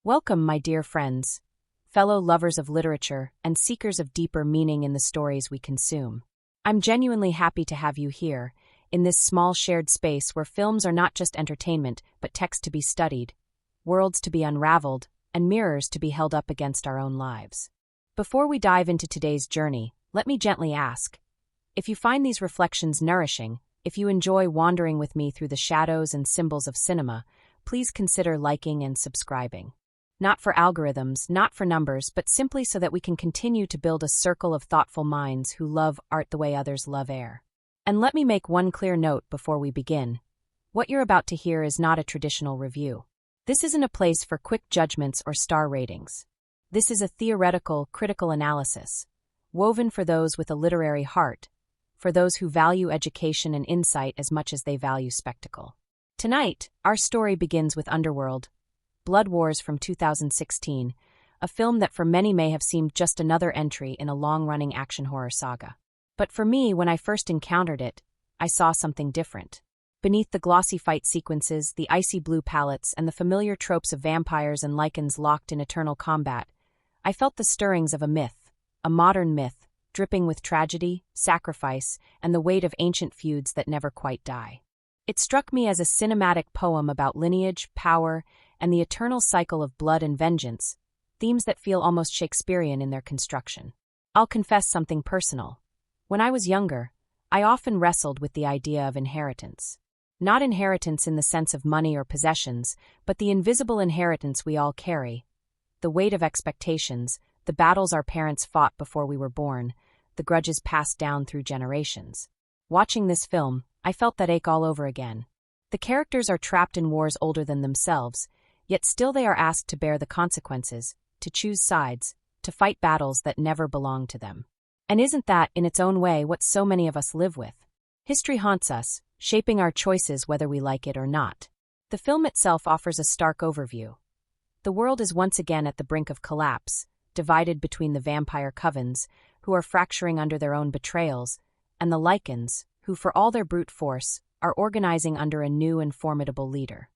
Welcome, my dear friends, fellow lovers of literature and seekers of deeper meaning in the stories we consume. I'm genuinely happy to have you here, in this small shared space where films are not just entertainment but text to be studied, worlds to be unraveled, and mirrors to be held up against our own lives. Before we dive into today's journey, let me gently ask, if you find these reflections nourishing, if you enjoy wandering with me through the shadows and symbols of cinema, please consider liking and subscribing. Not for algorithms, not for numbers, but simply so that we can continue to build a circle of thoughtful minds who love art the way others love air. And let me make one clear note before we begin. What you're about to hear is not a traditional review. This isn't a place for quick judgments or star ratings. This is a theoretical, critical analysis, woven for those with a literary heart, for those who value education and insight as much as they value spectacle. Tonight, our story begins with Underworld, Blood Wars from 2016, a film that for many may have seemed just another entry in a long-running action horror saga. But for me, when I first encountered it, I saw something different. Beneath the glossy fight sequences, the icy blue palettes, and the familiar tropes of vampires and lycans locked in eternal combat, I felt the stirrings of a myth, a modern myth, dripping with tragedy, sacrifice, and the weight of ancient feuds that never quite die. It struck me as a cinematic poem about lineage, power, and the eternal cycle of blood and vengeance, themes that feel almost Shakespearean in their construction. I'll confess something personal. When I was younger, I often wrestled with the idea of inheritance. Not inheritance in the sense of money or possessions, but the invisible inheritance we all carry. The weight of expectations, the battles our parents fought before we were born, the grudges passed down through generations. Watching this film, I felt that ache all over again. The characters are trapped in wars older than themselves, yet still they are asked to bear the consequences, to choose sides, to fight battles that never belong to them. And isn't that, in its own way, what so many of us live with? History haunts us, shaping our choices whether we like it or not. The film itself offers a stark overview. The world is once again at the brink of collapse, divided between the vampire covens, who are fracturing under their own betrayals, and the lycans, who for all their brute force, are organizing under a new and formidable leader.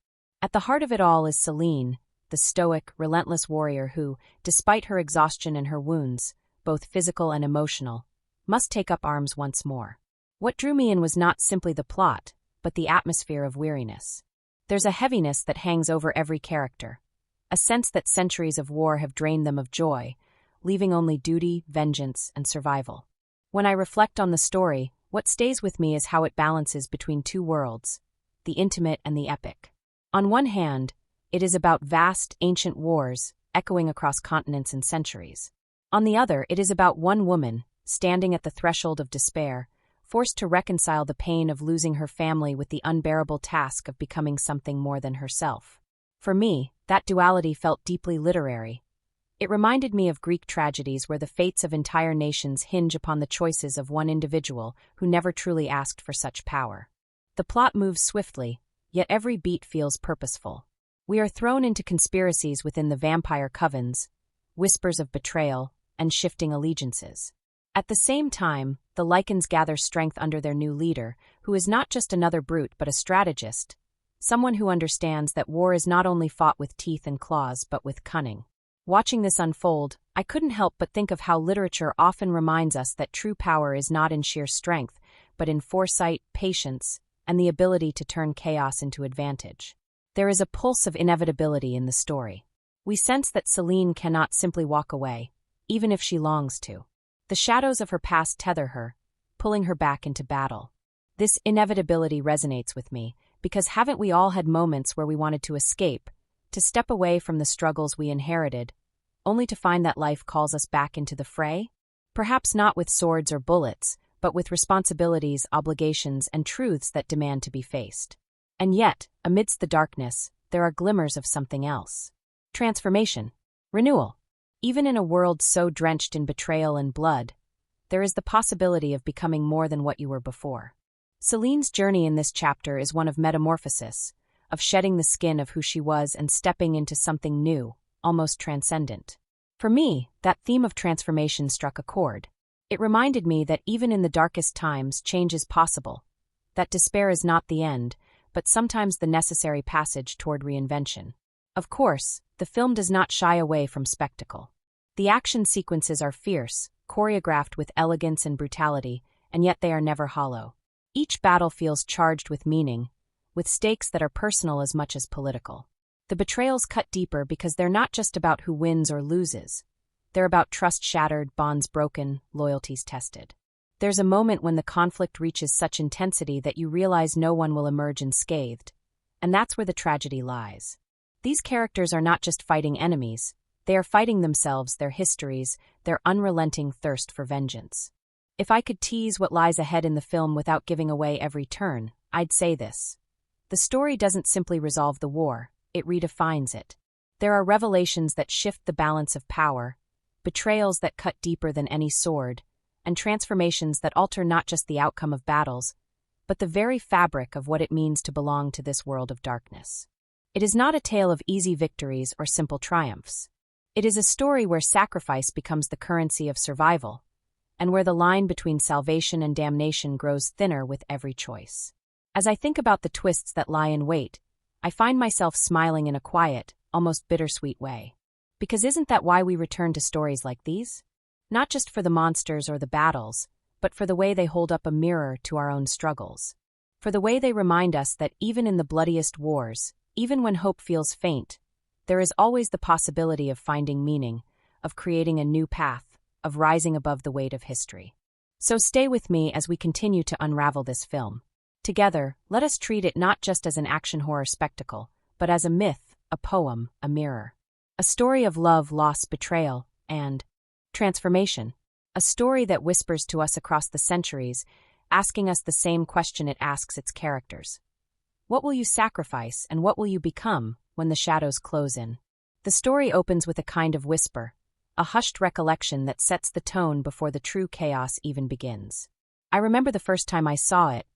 At the heart of it all is Selene, the stoic, relentless warrior who, despite her exhaustion and her wounds, both physical and emotional, must take up arms once more. What drew me in was not simply the plot, but the atmosphere of weariness. There's a heaviness that hangs over every character, a sense that centuries of war have drained them of joy, leaving only duty, vengeance, and survival. When I reflect on the story, what stays with me is how it balances between two worlds, the intimate and the epic. On one hand, it is about vast, ancient wars, echoing across continents and centuries. On the other, it is about one woman, standing at the threshold of despair, forced to reconcile the pain of losing her family with the unbearable task of becoming something more than herself. For me, that duality felt deeply literary. It reminded me of Greek tragedies where the fates of entire nations hinge upon the choices of one individual who never truly asked for such power. The plot moves swiftly, yet every beat feels purposeful. We are thrown into conspiracies within the vampire covens, whispers of betrayal, and shifting allegiances. At the same time, the lycans gather strength under their new leader, who is not just another brute but a strategist, someone who understands that war is not only fought with teeth and claws but with cunning. Watching this unfold, I couldn't help but think of how literature often reminds us that true power is not in sheer strength, but in foresight, patience, and the ability to turn chaos into advantage. There is a pulse of inevitability in the story. We sense that Selene cannot simply walk away, even if she longs to. The shadows of her past tether her, pulling her back into battle. This inevitability resonates with me, because haven't we all had moments where we wanted to escape, to step away from the struggles we inherited, only to find that life calls us back into the fray? Perhaps not with swords or bullets, but with responsibilities, obligations, and truths that demand to be faced. And yet, amidst the darkness, there are glimmers of something else. Transformation. Renewal. Even in a world so drenched in betrayal and blood, there is the possibility of becoming more than what you were before. Selene's journey in this chapter is one of metamorphosis, of shedding the skin of who she was and stepping into something new, almost transcendent. For me, that theme of transformation struck a chord. It reminded me that even in the darkest times, change is possible, that despair is not the end, but sometimes the necessary passage toward reinvention. Of course, the film does not shy away from spectacle. The action sequences are fierce, choreographed with elegance and brutality, and yet they are never hollow. Each battle feels charged with meaning, with stakes that are personal as much as political. The betrayals cut deeper because they're not just about who wins or loses. They're about trust shattered, bonds broken, loyalties tested. There's a moment when the conflict reaches such intensity that you realize no one will emerge unscathed, and that's where the tragedy lies. These characters are not just fighting enemies, they are fighting themselves, their histories, their unrelenting thirst for vengeance. If I could tease what lies ahead in the film without giving away every turn, I'd say this. The story doesn't simply resolve the war, it redefines it. There are revelations that shift the balance of power, betrayals that cut deeper than any sword, and transformations that alter not just the outcome of battles, but the very fabric of what it means to belong to this world of darkness. It is not a tale of easy victories or simple triumphs. It is a story where sacrifice becomes the currency of survival, and where the line between salvation and damnation grows thinner with every choice. As I think about the twists that lie in wait, I find myself smiling in a quiet, almost bittersweet way. Because isn't that why we return to stories like these? Not just for the monsters or the battles, but for the way they hold up a mirror to our own struggles. For the way they remind us that even in the bloodiest wars, even when hope feels faint, there is always the possibility of finding meaning, of creating a new path, of rising above the weight of history. So stay with me as we continue to unravel this film. Together, let us treat it not just as an action horror spectacle, but as a myth, a poem, a mirror. A story of love, loss, betrayal, and transformation. A story that whispers to us across the centuries, asking us the same question it asks its characters. What will you sacrifice and what will you become when the shadows close in? The story opens with a kind of whisper, a hushed recollection that sets the tone before the true chaos even begins. I remember the first time I saw it,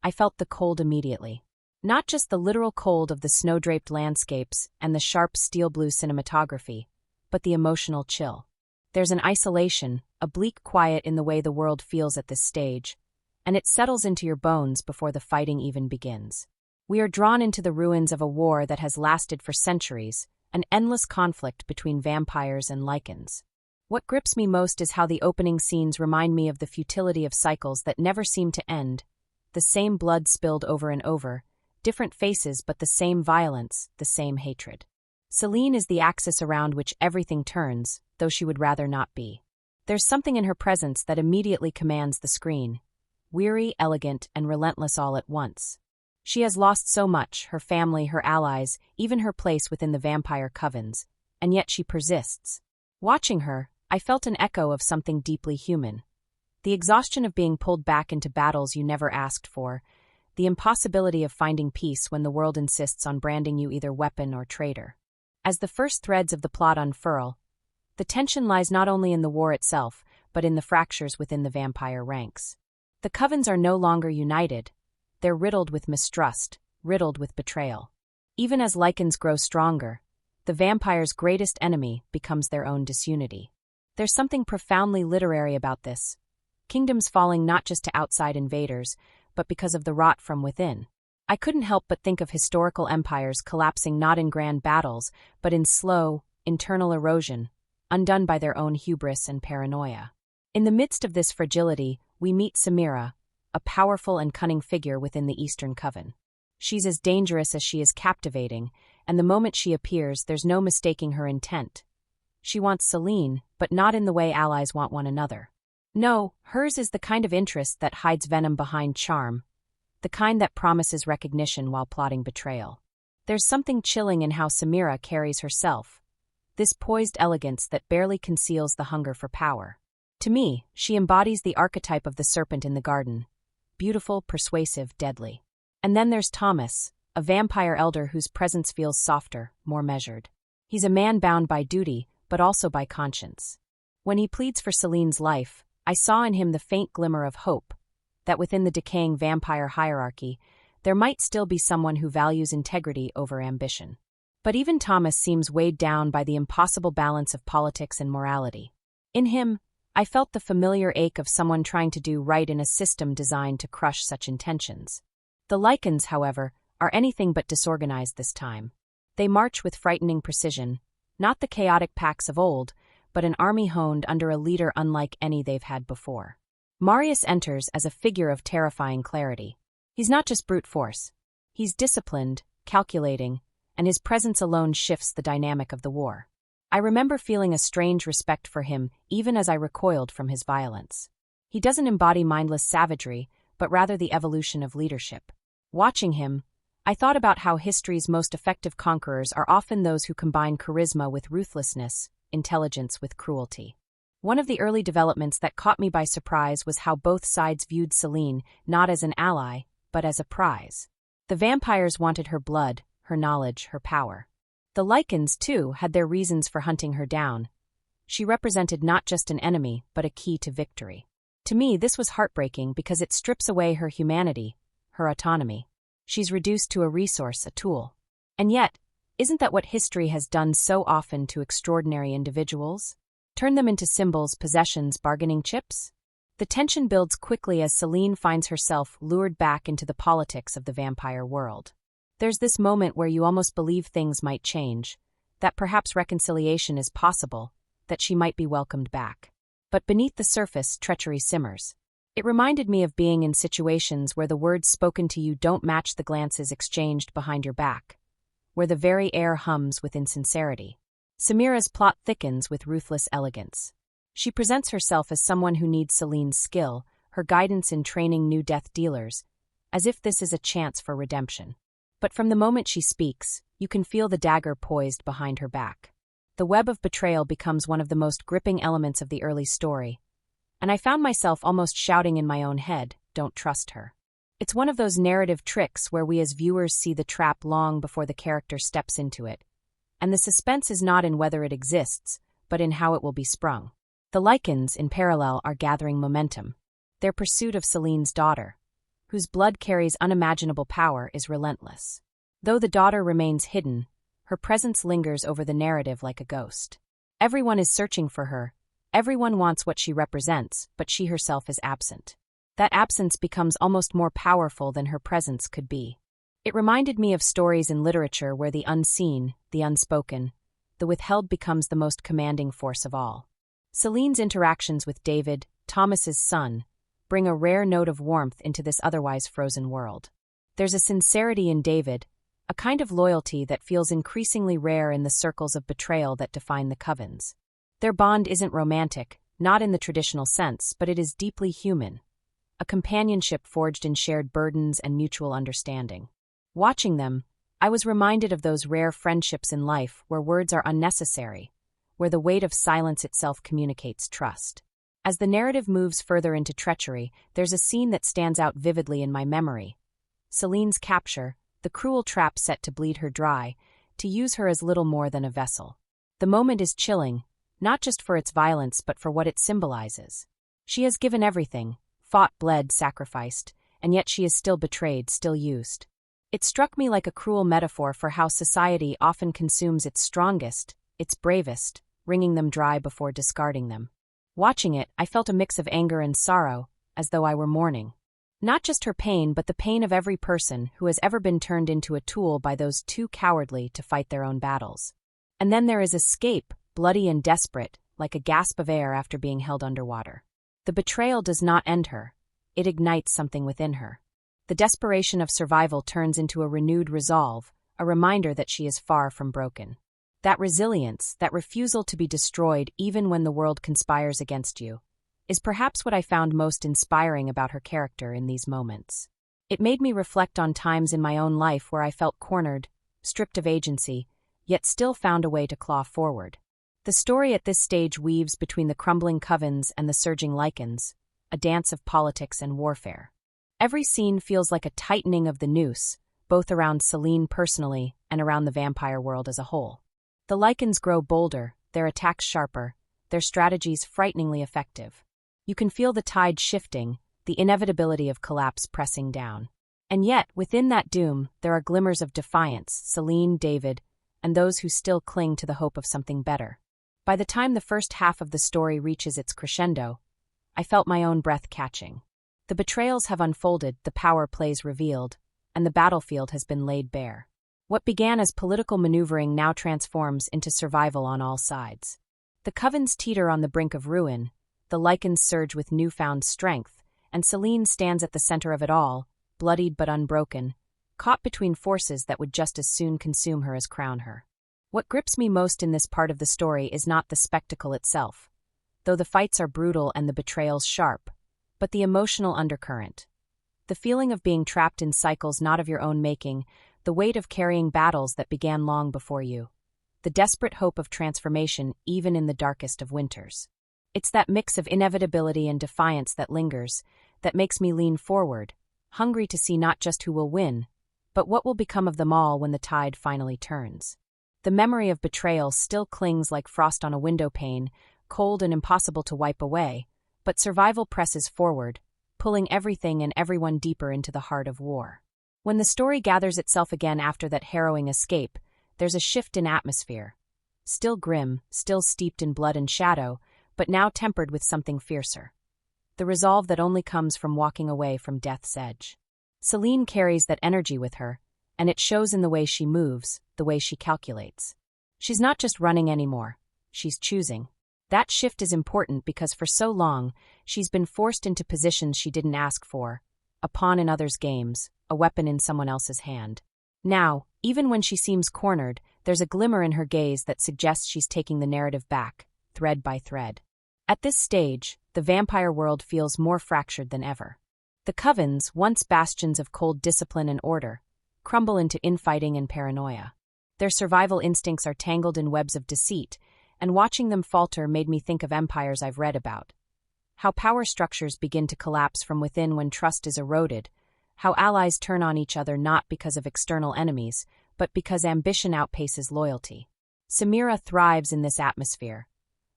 I felt the cold immediately. Not just the literal cold of the snow-draped landscapes and the sharp steel-blue cinematography, but the emotional chill. There's an isolation, a bleak quiet in the way the world feels at this stage, and it settles into your bones before the fighting even begins. We are drawn into the ruins of a war that has lasted for centuries, an endless conflict between vampires and lichens. What grips me most is how the opening scenes remind me of the futility of cycles that never seem to end, the same blood spilled over and over, different faces but the same violence, the same hatred. Celine is the axis around which everything turns, though she would rather not be. There's something in her presence that immediately commands the screen, weary, elegant, and relentless all at once. She has lost so much, her family, her allies, even her place within the vampire covens, and yet she persists. Watching her, I felt an echo of something deeply human. The exhaustion of being pulled back into battles you never asked for, the impossibility of finding peace when the world insists on branding you either weapon or traitor. As the first threads of the plot unfurl, the tension lies not only in the war itself, but in the fractures within the vampire ranks. The covens are no longer united. They're riddled with mistrust, riddled with betrayal. Even as lichens grow stronger, the vampire's greatest enemy becomes their own disunity. There's something profoundly literary about this. Kingdoms falling not just to outside invaders, but because of the rot from within. I couldn't help but think of historical empires collapsing not in grand battles, but in slow, internal erosion, undone by their own hubris and paranoia. In the midst of this fragility, we meet Samira, a powerful and cunning figure within the Eastern Coven. She's as dangerous as she is captivating, and the moment she appears, there's no mistaking her intent. She wants Celine, but not in the way allies want one another. No, hers is the kind of interest that hides venom behind charm, the kind that promises recognition while plotting betrayal. There's something chilling in how Samira carries herself, this poised elegance that barely conceals the hunger for power. To me, she embodies the archetype of the serpent in the garden, beautiful, persuasive, deadly. And then there's Thomas, a vampire elder whose presence feels softer, more measured. He's a man bound by duty, but also by conscience. When he pleads for Celine's life, I saw in him the faint glimmer of hope, that within the decaying vampire hierarchy, there might still be someone who values integrity over ambition. But even Thomas seems weighed down by the impossible balance of politics and morality. In him, I felt the familiar ache of someone trying to do right in a system designed to crush such intentions. The lichens, however, are anything but disorganized this time. They march with frightening precision, not the chaotic packs of old, but an army honed under a leader unlike any they've had before. Marius enters as a figure of terrifying clarity. He's not just brute force. He's disciplined, calculating, and his presence alone shifts the dynamic of the war. I remember feeling a strange respect for him even as I recoiled from his violence. He doesn't embody mindless savagery, but rather the evolution of leadership. Watching him, I thought about how history's most effective conquerors are often those who combine charisma with ruthlessness, intelligence with cruelty. One of the early developments that caught me by surprise was how both sides viewed Selene not as an ally, but as a prize. The vampires wanted her blood, her knowledge, her power. The Lycans, too, had their reasons for hunting her down. She represented not just an enemy, but a key to victory. To me, this was heartbreaking because it strips away her humanity, her autonomy. She's reduced to a resource, a tool. And yet, isn't that what history has done so often to extraordinary individuals? Turn them into symbols, possessions, bargaining chips? The tension builds quickly as Selene finds herself lured back into the politics of the vampire world. There's this moment where you almost believe things might change, that perhaps reconciliation is possible, that she might be welcomed back. But beneath the surface, treachery simmers. It reminded me of being in situations where the words spoken to you don't match the glances exchanged behind your back, where the very air hums with insincerity. Samira's plot thickens with ruthless elegance. She presents herself as someone who needs Selene's skill, her guidance in training new death dealers, as if this is a chance for redemption. But from the moment she speaks, you can feel the dagger poised behind her back. The web of betrayal becomes one of the most gripping elements of the early story, and I found myself almost shouting in my own head, "Don't trust her." It's one of those narrative tricks where we as viewers see the trap long before the character steps into it, and the suspense is not in whether it exists, but in how it will be sprung. The Lycans, in parallel, are gathering momentum. Their pursuit of Selene's daughter, whose blood carries unimaginable power, is relentless. Though the daughter remains hidden, her presence lingers over the narrative like a ghost. Everyone is searching for her, everyone wants what she represents, but she herself is absent. That absence becomes almost more powerful than her presence could be. It reminded me of stories in literature where the unseen, the unspoken, the withheld becomes the most commanding force of all. Selene's interactions with David, Thomas's son, bring a rare note of warmth into this otherwise frozen world. There's a sincerity in David, a kind of loyalty that feels increasingly rare in the circles of betrayal that define the covens. Their bond isn't romantic, not in the traditional sense, but it is deeply human, a companionship forged in shared burdens and mutual understanding. Watching them, I was reminded of those rare friendships in life where words are unnecessary, where the weight of silence itself communicates trust. As the narrative moves further into treachery, there's a scene that stands out vividly in my memory. Selene's capture, the cruel trap set to bleed her dry, to use her as little more than a vessel. The moment is chilling, not just for its violence but for what it symbolizes. She has given everything, fought, bled, sacrificed, and yet she is still betrayed, still used. It struck me like a cruel metaphor for how society often consumes its strongest, its bravest, wringing them dry before discarding them. Watching it, I felt a mix of anger and sorrow, as though I were mourning. Not just her pain, but the pain of every person who has ever been turned into a tool by those too cowardly to fight their own battles. And then there is escape, bloody and desperate, like a gasp of air after being held underwater. The betrayal does not end her. It ignites something within her. The desperation of survival turns into a renewed resolve, a reminder that she is far from broken. That resilience, that refusal to be destroyed even when the world conspires against you, is perhaps what I found most inspiring about her character in these moments. It made me reflect on times in my own life where I felt cornered, stripped of agency, yet still found a way to claw forward. The story at this stage weaves between the crumbling covens and the surging Lycans, a dance of politics and warfare. Every scene feels like a tightening of the noose, both around Selene personally and around the vampire world as a whole. The Lycans grow bolder, their attacks sharper, their strategies frighteningly effective. You can feel the tide shifting, the inevitability of collapse pressing down. And yet, within that doom, there are glimmers of defiance, Selene, David, and those who still cling to the hope of something better. By the time the first half of the story reaches its crescendo, I felt my own breath catching. The betrayals have unfolded, the power plays revealed, and the battlefield has been laid bare. What began as political maneuvering now transforms into survival on all sides. The covens teeter on the brink of ruin, the lichens surge with newfound strength, and Selene stands at the center of it all, bloodied but unbroken, caught between forces that would just as soon consume her as crown her. What grips me most in this part of the story is not the spectacle itself, though the fights are brutal and the betrayals sharp, but the emotional undercurrent. The feeling of being trapped in cycles not of your own making, the weight of carrying battles that began long before you, the desperate hope of transformation even in the darkest of winters. It's that mix of inevitability and defiance that lingers, that makes me lean forward, hungry to see not just who will win, but what will become of them all when the tide finally turns. The memory of betrayal still clings like frost on a window pane, cold and impossible to wipe away, but survival presses forward, pulling everything and everyone deeper into the heart of war. When the story gathers itself again after that harrowing escape, there's a shift in atmosphere. Still grim, still steeped in blood and shadow, but now tempered with something fiercer. The resolve that only comes from walking away from death's edge. Selene carries that energy with her, and it shows in the way she moves, the way she calculates. She's not just running anymore, she's choosing. That shift is important because for so long, she's been forced into positions she didn't ask for, a pawn in others' games, a weapon in someone else's hand. Now, even when she seems cornered, there's a glimmer in her gaze that suggests she's taking the narrative back, thread by thread. At this stage, the vampire world feels more fractured than ever. The covens, once bastions of cold discipline and order, crumble into infighting and paranoia. Their survival instincts are tangled in webs of deceit, and watching them falter made me think of empires I've read about. How power structures begin to collapse from within when trust is eroded, how allies turn on each other not because of external enemies, but because ambition outpaces loyalty. Samira thrives in this atmosphere,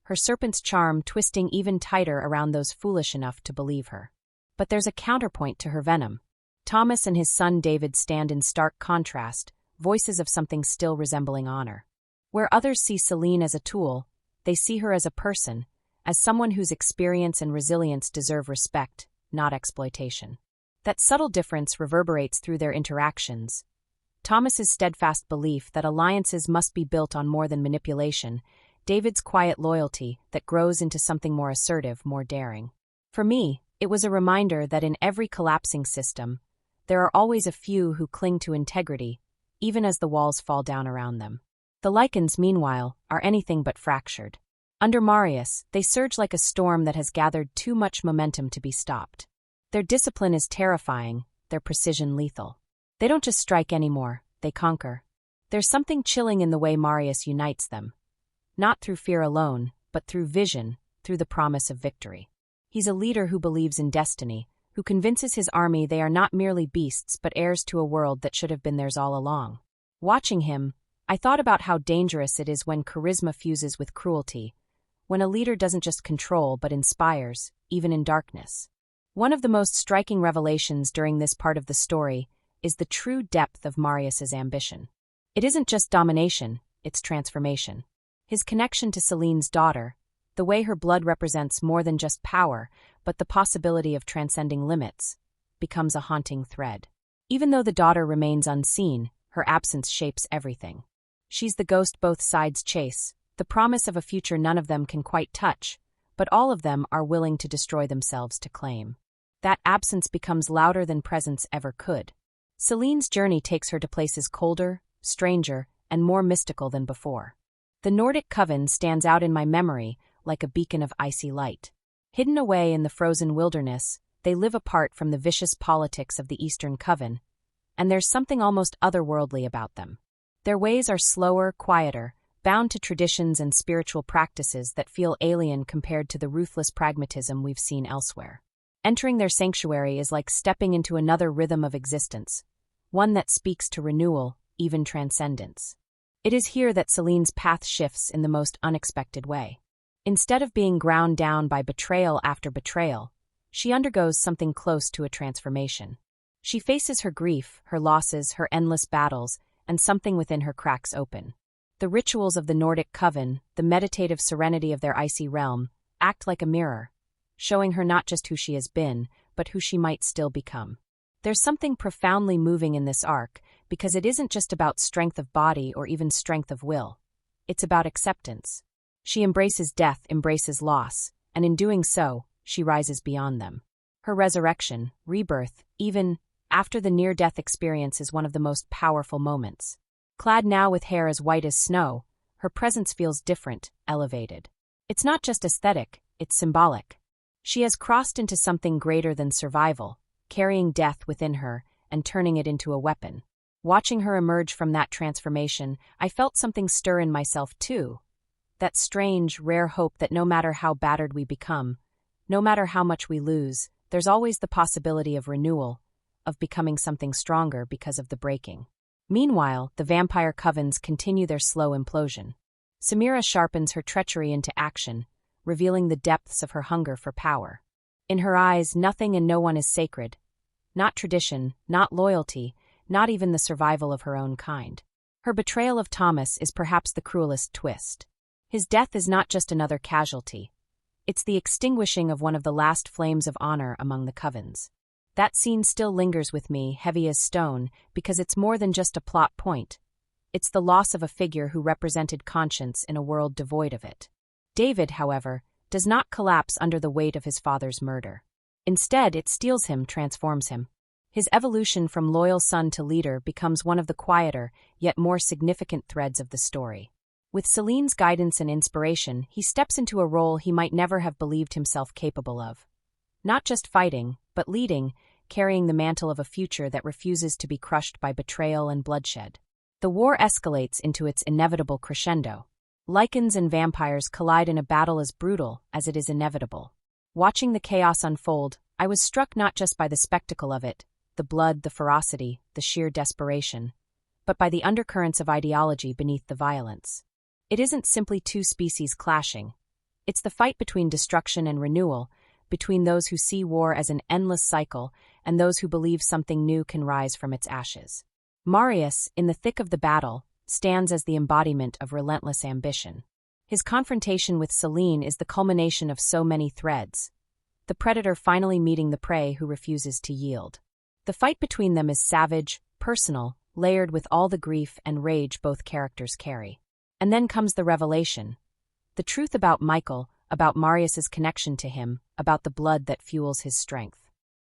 her serpent's charm twisting even tighter around those foolish enough to believe her. But there's a counterpoint to her venom. Thomas and his son David stand in stark contrast, voices of something still resembling honor. Where others see Selene as a tool, they see her as a person, as someone whose experience and resilience deserve respect, not exploitation. That subtle difference reverberates through their interactions. Thomas's steadfast belief that alliances must be built on more than manipulation, David's quiet loyalty that grows into something more assertive, more daring. For me, it was a reminder that in every collapsing system, there are always a few who cling to integrity, even as the walls fall down around them. The lichens, meanwhile, are anything but fractured. Under Marius, they surge like a storm that has gathered too much momentum to be stopped. Their discipline is terrifying, their precision lethal. They don't just strike anymore, they conquer. There's something chilling in the way Marius unites them. Not through fear alone, but through vision, through the promise of victory. He's a leader who believes in destiny, who convinces his army they are not merely beasts but heirs to a world that should have been theirs all along. Watching him, I thought about how dangerous it is when charisma fuses with cruelty, when a leader doesn't just control but inspires, even in darkness. One of the most striking revelations during this part of the story is the true depth of Marius's ambition. It isn't just domination, it's transformation. His connection to Selene's daughter, the way her blood represents more than just power, but the possibility of transcending limits, becomes a haunting thread. Even though the daughter remains unseen, her absence shapes everything. She's the ghost both sides chase, the promise of a future none of them can quite touch, but all of them are willing to destroy themselves to claim. That absence becomes louder than presence ever could. Selene's journey takes her to places colder, stranger, and more mystical than before. The Nordic coven stands out in my memory like a beacon of icy light. Hidden away in the frozen wilderness, they live apart from the vicious politics of the Eastern Coven, and there's something almost otherworldly about them. Their ways are slower, quieter, bound to traditions and spiritual practices that feel alien compared to the ruthless pragmatism we've seen elsewhere. Entering their sanctuary is like stepping into another rhythm of existence, one that speaks to renewal, even transcendence. It is here that Selene's path shifts in the most unexpected way. Instead of being ground down by betrayal after betrayal, she undergoes something close to a transformation. She faces her grief, her losses, her endless battles, and something within her cracks open. The rituals of the Nordic coven, the meditative serenity of their icy realm, act like a mirror, showing her not just who she has been, but who she might still become. There's something profoundly moving in this arc, because it isn't just about strength of body or even strength of will. It's about acceptance. She embraces death, embraces loss, and in doing so, she rises beyond them. Her resurrection, rebirth, even after the near-death experience is one of the most powerful moments. Clad now with hair as white as snow, her presence feels different, elevated. It's not just aesthetic, it's symbolic. She has crossed into something greater than survival, carrying death within her and turning it into a weapon. Watching her emerge from that transformation, I felt something stir in myself too. That strange, rare hope that no matter how battered we become, no matter how much we lose, there's always the possibility of renewal, of becoming something stronger because of the breaking. Meanwhile, the vampire covens continue their slow implosion. Samira sharpens her treachery into action, revealing the depths of her hunger for power. In her eyes, nothing and no one is sacred. Not tradition, not loyalty, not even the survival of her own kind. Her betrayal of Thomas is perhaps the cruelest twist. His death is not just another casualty. It's the extinguishing of one of the last flames of honor among the covens. That scene still lingers with me, heavy as stone, because it's more than just a plot point. It's the loss of a figure who represented conscience in a world devoid of it. David, however, does not collapse under the weight of his father's murder. Instead, it steels him, transforms him. His evolution from loyal son to leader becomes one of the quieter, yet more significant threads of the story. With Celine's guidance and inspiration, he steps into a role he might never have believed himself capable of. Not just fighting, but leading, carrying the mantle of a future that refuses to be crushed by betrayal and bloodshed. The war escalates into its inevitable crescendo. Lycans and vampires collide in a battle as brutal as it is inevitable. Watching the chaos unfold, I was struck not just by the spectacle of it, the blood, the ferocity, the sheer desperation, but by the undercurrents of ideology beneath the violence. It isn't simply two species clashing. It's the fight between destruction and renewal, between those who see war as an endless cycle and those who believe something new can rise from its ashes. Marius, in the thick of the battle, stands as the embodiment of relentless ambition. His confrontation with Celine is the culmination of so many threads, the predator finally meeting the prey who refuses to yield. The fight between them is savage, personal, layered with all the grief and rage both characters carry. And then comes the revelation. The truth about Michael, about Marius's connection to him, about the blood that fuels his strength.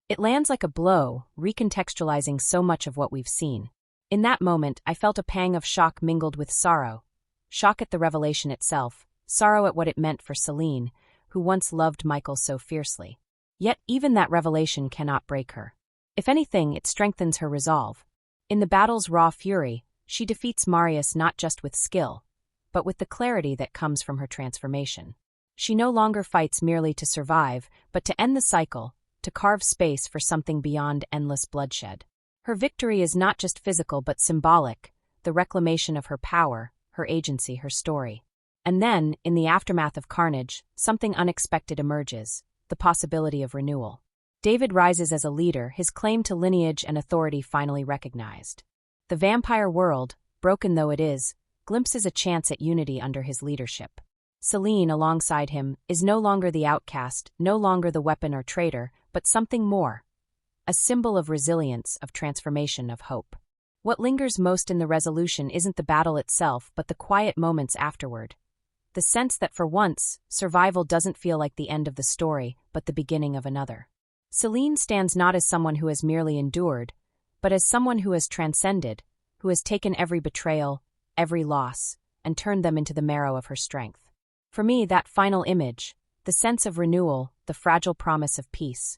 It lands like a blow, recontextualizing so much of what we've seen. In that moment, I felt a pang of shock mingled with sorrow. Shock at the revelation itself, sorrow at what it meant for Celine, who once loved Michael so fiercely. Yet even that revelation cannot break her. If anything, it strengthens her resolve. In the battle's raw fury, she defeats Marius not just with skill, but with the clarity that comes from her transformation. She no longer fights merely to survive, but to end the cycle, to carve space for something beyond endless bloodshed. Her victory is not just physical but symbolic, the reclamation of her power, her agency, her story. And then, in the aftermath of carnage, something unexpected emerges, the possibility of renewal. David rises as a leader, his claim to lineage and authority finally recognized. The vampire world, broken though it is, glimpses a chance at unity under his leadership. Celine, alongside him, is no longer the outcast, no longer the weapon or traitor, but something more. A symbol of resilience, of transformation, of hope. What lingers most in the resolution isn't the battle itself, but the quiet moments afterward. The sense that for once, survival doesn't feel like the end of the story, but the beginning of another. Celine stands not as someone who has merely endured, but as someone who has transcended, who has taken every betrayal, every loss, and turned them into the marrow of her strength. For me, that final image, the sense of renewal, the fragile promise of peace,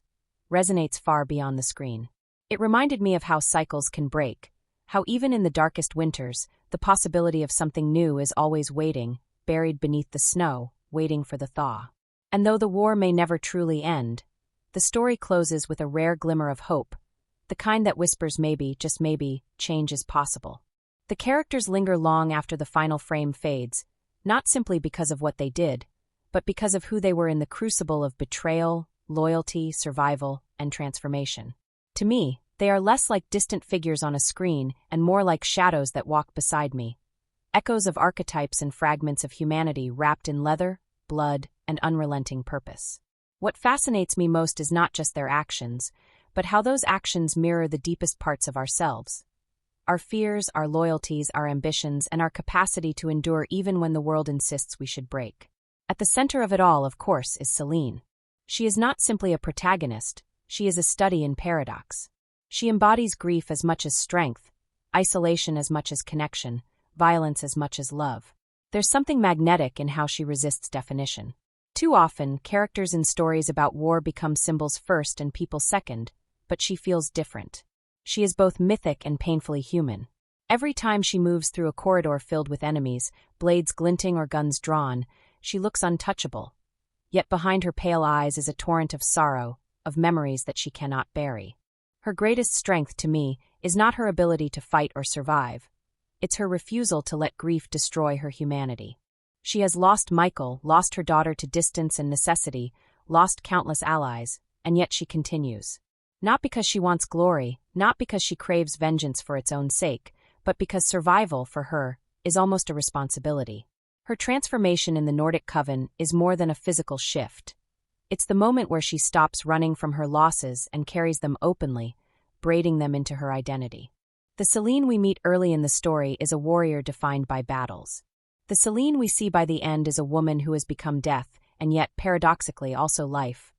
resonates far beyond the screen. It reminded me of how cycles can break, how even in the darkest winters, the possibility of something new is always waiting, buried beneath the snow, waiting for the thaw. And though the war may never truly end, the story closes with a rare glimmer of hope, the kind that whispers maybe, just maybe, change is possible. The characters linger long after the final frame fades, not simply because of what they did, but because of who they were in the crucible of betrayal, loyalty, survival, and transformation. To me, they are less like distant figures on a screen and more like shadows that walk beside me, echoes of archetypes and fragments of humanity wrapped in leather, blood, and unrelenting purpose. What fascinates me most is not just their actions, but how those actions mirror the deepest parts of ourselves. our fears, our loyalties, our ambitions, and our capacity to endure even when the world insists we should break. At the center of it all, of course, is Celine. She is not simply a protagonist, she is a study in paradox. She embodies grief as much as strength, isolation as much as connection, violence as much as love. There's something magnetic in how she resists definition. Too often, characters in stories about war become symbols first and people second, but she feels different. She is both mythic and painfully human. Every time she moves through a corridor filled with enemies, blades glinting or guns drawn, she looks untouchable. Yet behind her pale eyes is a torrent of sorrow, of memories that she cannot bury. Her greatest strength, to me, is not her ability to fight or survive. It's her refusal to let grief destroy her humanity. She has lost Michael, lost her daughter to distance and necessity, lost countless allies, and yet she continues. Not because she wants glory, not because she craves vengeance for its own sake, but because survival, for her, is almost a responsibility. Her transformation in the Nordic Coven is more than a physical shift. It's the moment where she stops running from her losses and carries them openly, braiding them into her identity. The Celine we meet early in the story is a warrior defined by battles. The Celine we see by the end is a woman who has become death, and yet, paradoxically, also life.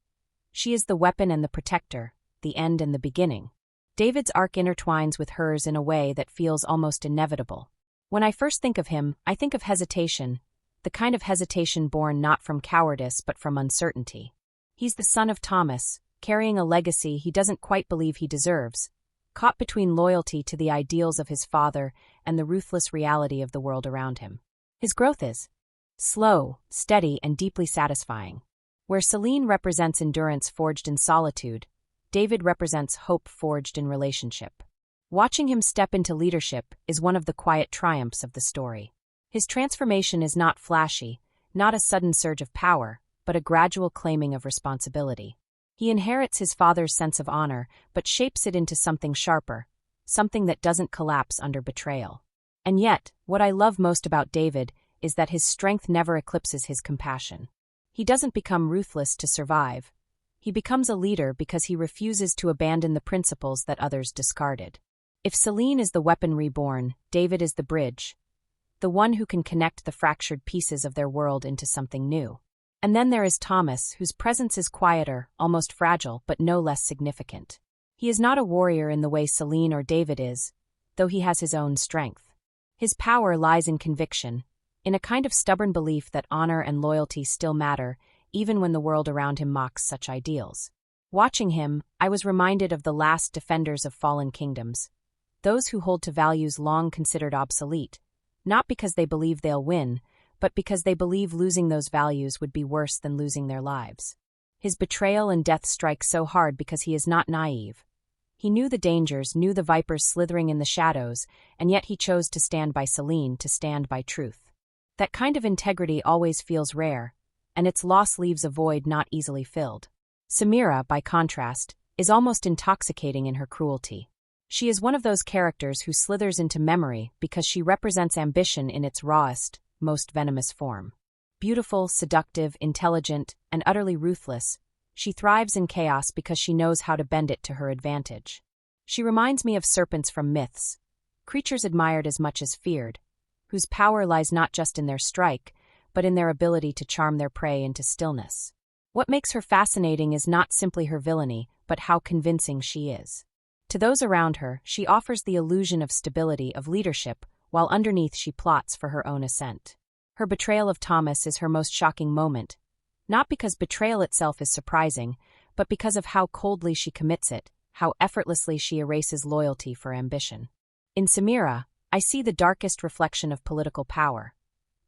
She is the weapon and the protector, the end and the beginning. David's arc intertwines with hers in a way that feels almost inevitable. When I first think of him, I think of hesitation, the kind of hesitation born not from cowardice but from uncertainty. He's the son of Thomas, carrying a legacy he doesn't quite believe he deserves, caught between loyalty to the ideals of his father and the ruthless reality of the world around him. His growth is slow, steady, and deeply satisfying. Where Celine represents endurance forged in solitude, David represents hope forged in relationship. Watching him step into leadership is one of the quiet triumphs of the story. His transformation is not flashy, not a sudden surge of power, but a gradual claiming of responsibility. He inherits his father's sense of honor, but shapes it into something sharper, something that doesn't collapse under betrayal. And yet, what I love most about David is that his strength never eclipses his compassion. He doesn't become ruthless to survive. He becomes a leader because he refuses to abandon the principles that others discarded. If Celine is the weapon reborn, David is the bridge, the one who can connect the fractured pieces of their world into something new. And then there is Thomas, whose presence is quieter, almost fragile, but no less significant. He is not a warrior in the way Celine or David is, though he has his own strength. His power lies in conviction, in a kind of stubborn belief that honor and loyalty still matter, even when the world around him mocks such ideals. Watching him, I was reminded of the last defenders of fallen kingdoms, those who hold to values long considered obsolete, not because they believe they'll win, but because they believe losing those values would be worse than losing their lives. His betrayal and death strike so hard because he is not naive. He knew the dangers, knew the vipers slithering in the shadows, and yet he chose to stand by Celine, to stand by truth. That kind of integrity always feels rare, and its loss leaves a void not easily filled. Samira, by contrast, is almost intoxicating in her cruelty. She is one of those characters who slithers into memory because she represents ambition in its rawest, most venomous form. Beautiful, seductive, intelligent, and utterly ruthless, she thrives in chaos because she knows how to bend it to her advantage. She reminds me of serpents from myths, creatures admired as much as feared, whose power lies not just in their strike, but in their ability to charm their prey into stillness. What makes her fascinating is not simply her villainy, but how convincing she is. To those around her, she offers the illusion of stability, of leadership, while underneath she plots for her own ascent. Her betrayal of Thomas is her most shocking moment, not because betrayal itself is surprising, but because of how coldly she commits it, how effortlessly she erases loyalty for ambition. In Samira, I see the darkest reflection of political power,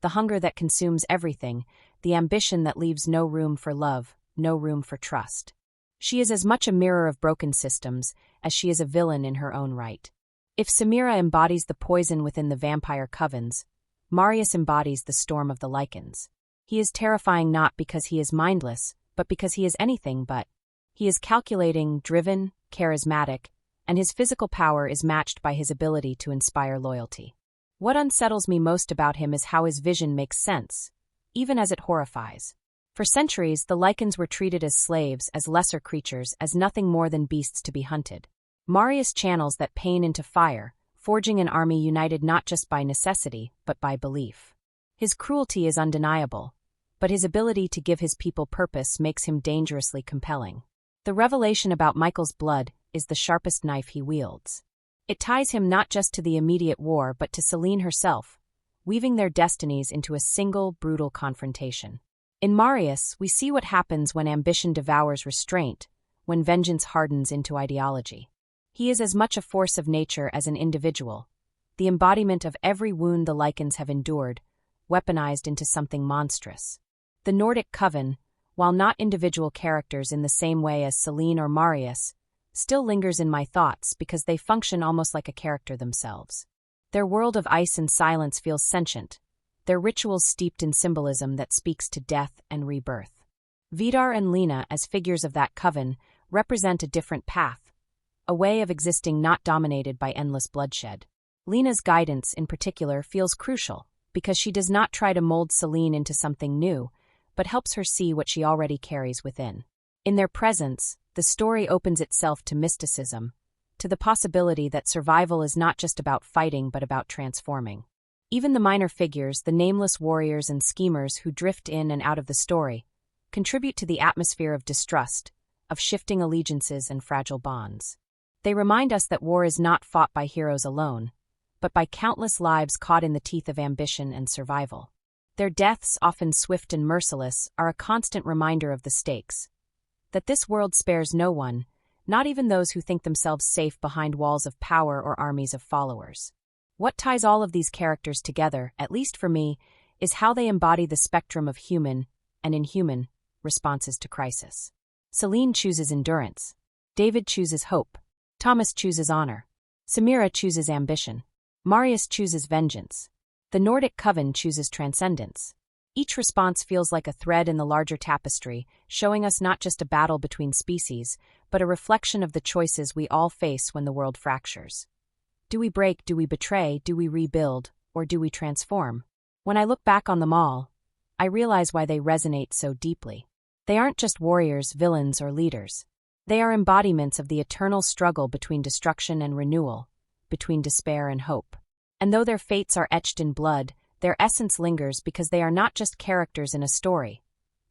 the hunger that consumes everything, the ambition that leaves no room for love, no room for trust. She is as much a mirror of broken systems as she is a villain in her own right. If Samira embodies the poison within the vampire covens, Marius embodies the storm of the lichens. He is terrifying not because he is mindless, but because he is anything but. He is calculating, driven, charismatic, and his physical power is matched by his ability to inspire loyalty. What unsettles me most about him is how his vision makes sense, even as it horrifies. For centuries, the lichens were treated as slaves, as lesser creatures, as nothing more than beasts to be hunted. Marius channels that pain into fire, forging an army united not just by necessity, but by belief. His cruelty is undeniable, but his ability to give his people purpose makes him dangerously compelling. The revelation about Michael's blood is the sharpest knife he wields. It ties him not just to the immediate war but to Selene herself, weaving their destinies into a single, brutal confrontation. In Marius, we see what happens when ambition devours restraint, when vengeance hardens into ideology. He is as much a force of nature as an individual, the embodiment of every wound the lichens have endured, weaponized into something monstrous. The Nordic coven, while not individual characters in the same way as Selene or Marius, still lingers in my thoughts because they function almost like a character themselves. Their world of ice and silence feels sentient, their rituals steeped in symbolism that speaks to death and rebirth. Vidar and Lena, as figures of that coven, represent a different path, a way of existing not dominated by endless bloodshed. Lena's guidance, in particular, feels crucial because she does not try to mold Selene into something new, but helps her see what she already carries within. In their presence, the story opens itself to mysticism, to the possibility that survival is not just about fighting but about transforming. Even the minor figures, the nameless warriors and schemers who drift in and out of the story, contribute to the atmosphere of distrust, of shifting allegiances and fragile bonds. They remind us that war is not fought by heroes alone, but by countless lives caught in the teeth of ambition and survival. Their deaths, often swift and merciless, are a constant reminder of the stakes, that this world spares no one, not even those who think themselves safe behind walls of power or armies of followers. What ties all of these characters together, at least for me, is how they embody the spectrum of human and inhuman responses to crisis. Selene chooses endurance. David chooses hope. Thomas chooses honor. Samira chooses ambition. Marius chooses vengeance. The Nordic coven chooses transcendence. Each response feels like a thread in the larger tapestry, showing us not just a battle between species, but a reflection of the choices we all face when the world fractures. Do we break, do we betray, do we rebuild, or do we transform? When I look back on them all, I realize why they resonate so deeply. They aren't just warriors, villains, or leaders. They are embodiments of the eternal struggle between destruction and renewal, between despair and hope. And though their fates are etched in blood, their essence lingers because they are not just characters in a story.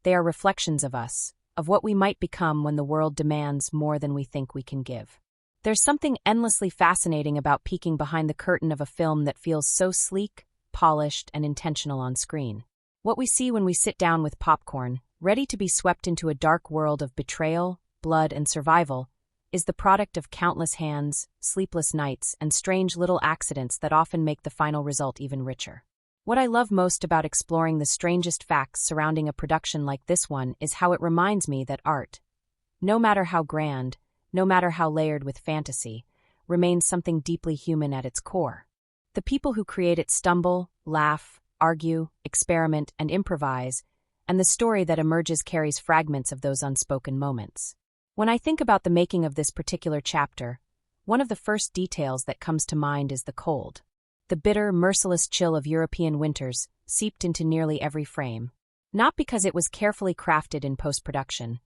They are reflections of us, of what we might become when the world demands more than we think we can give. There's something endlessly fascinating about peeking behind the curtain of a film that feels so sleek, polished, and intentional on screen. What we see when we sit down with popcorn, ready to be swept into a dark world of betrayal, blood, and survival, is the product of countless hands, sleepless nights, and strange little accidents that often make the final result even richer. What I love most about exploring the strangest facts surrounding a production like this one is how it reminds me that art, no matter how grand, no matter how layered with fantasy, remains something deeply human at its core. The people who create it stumble, laugh, argue, experiment, and improvise, and the story that emerges carries fragments of those unspoken moments. When I think about the making of this particular chapter, one of the first details that comes to mind is the cold. The bitter, merciless chill of European winters seeped into nearly every frame. Not because it was carefully crafted in post-production,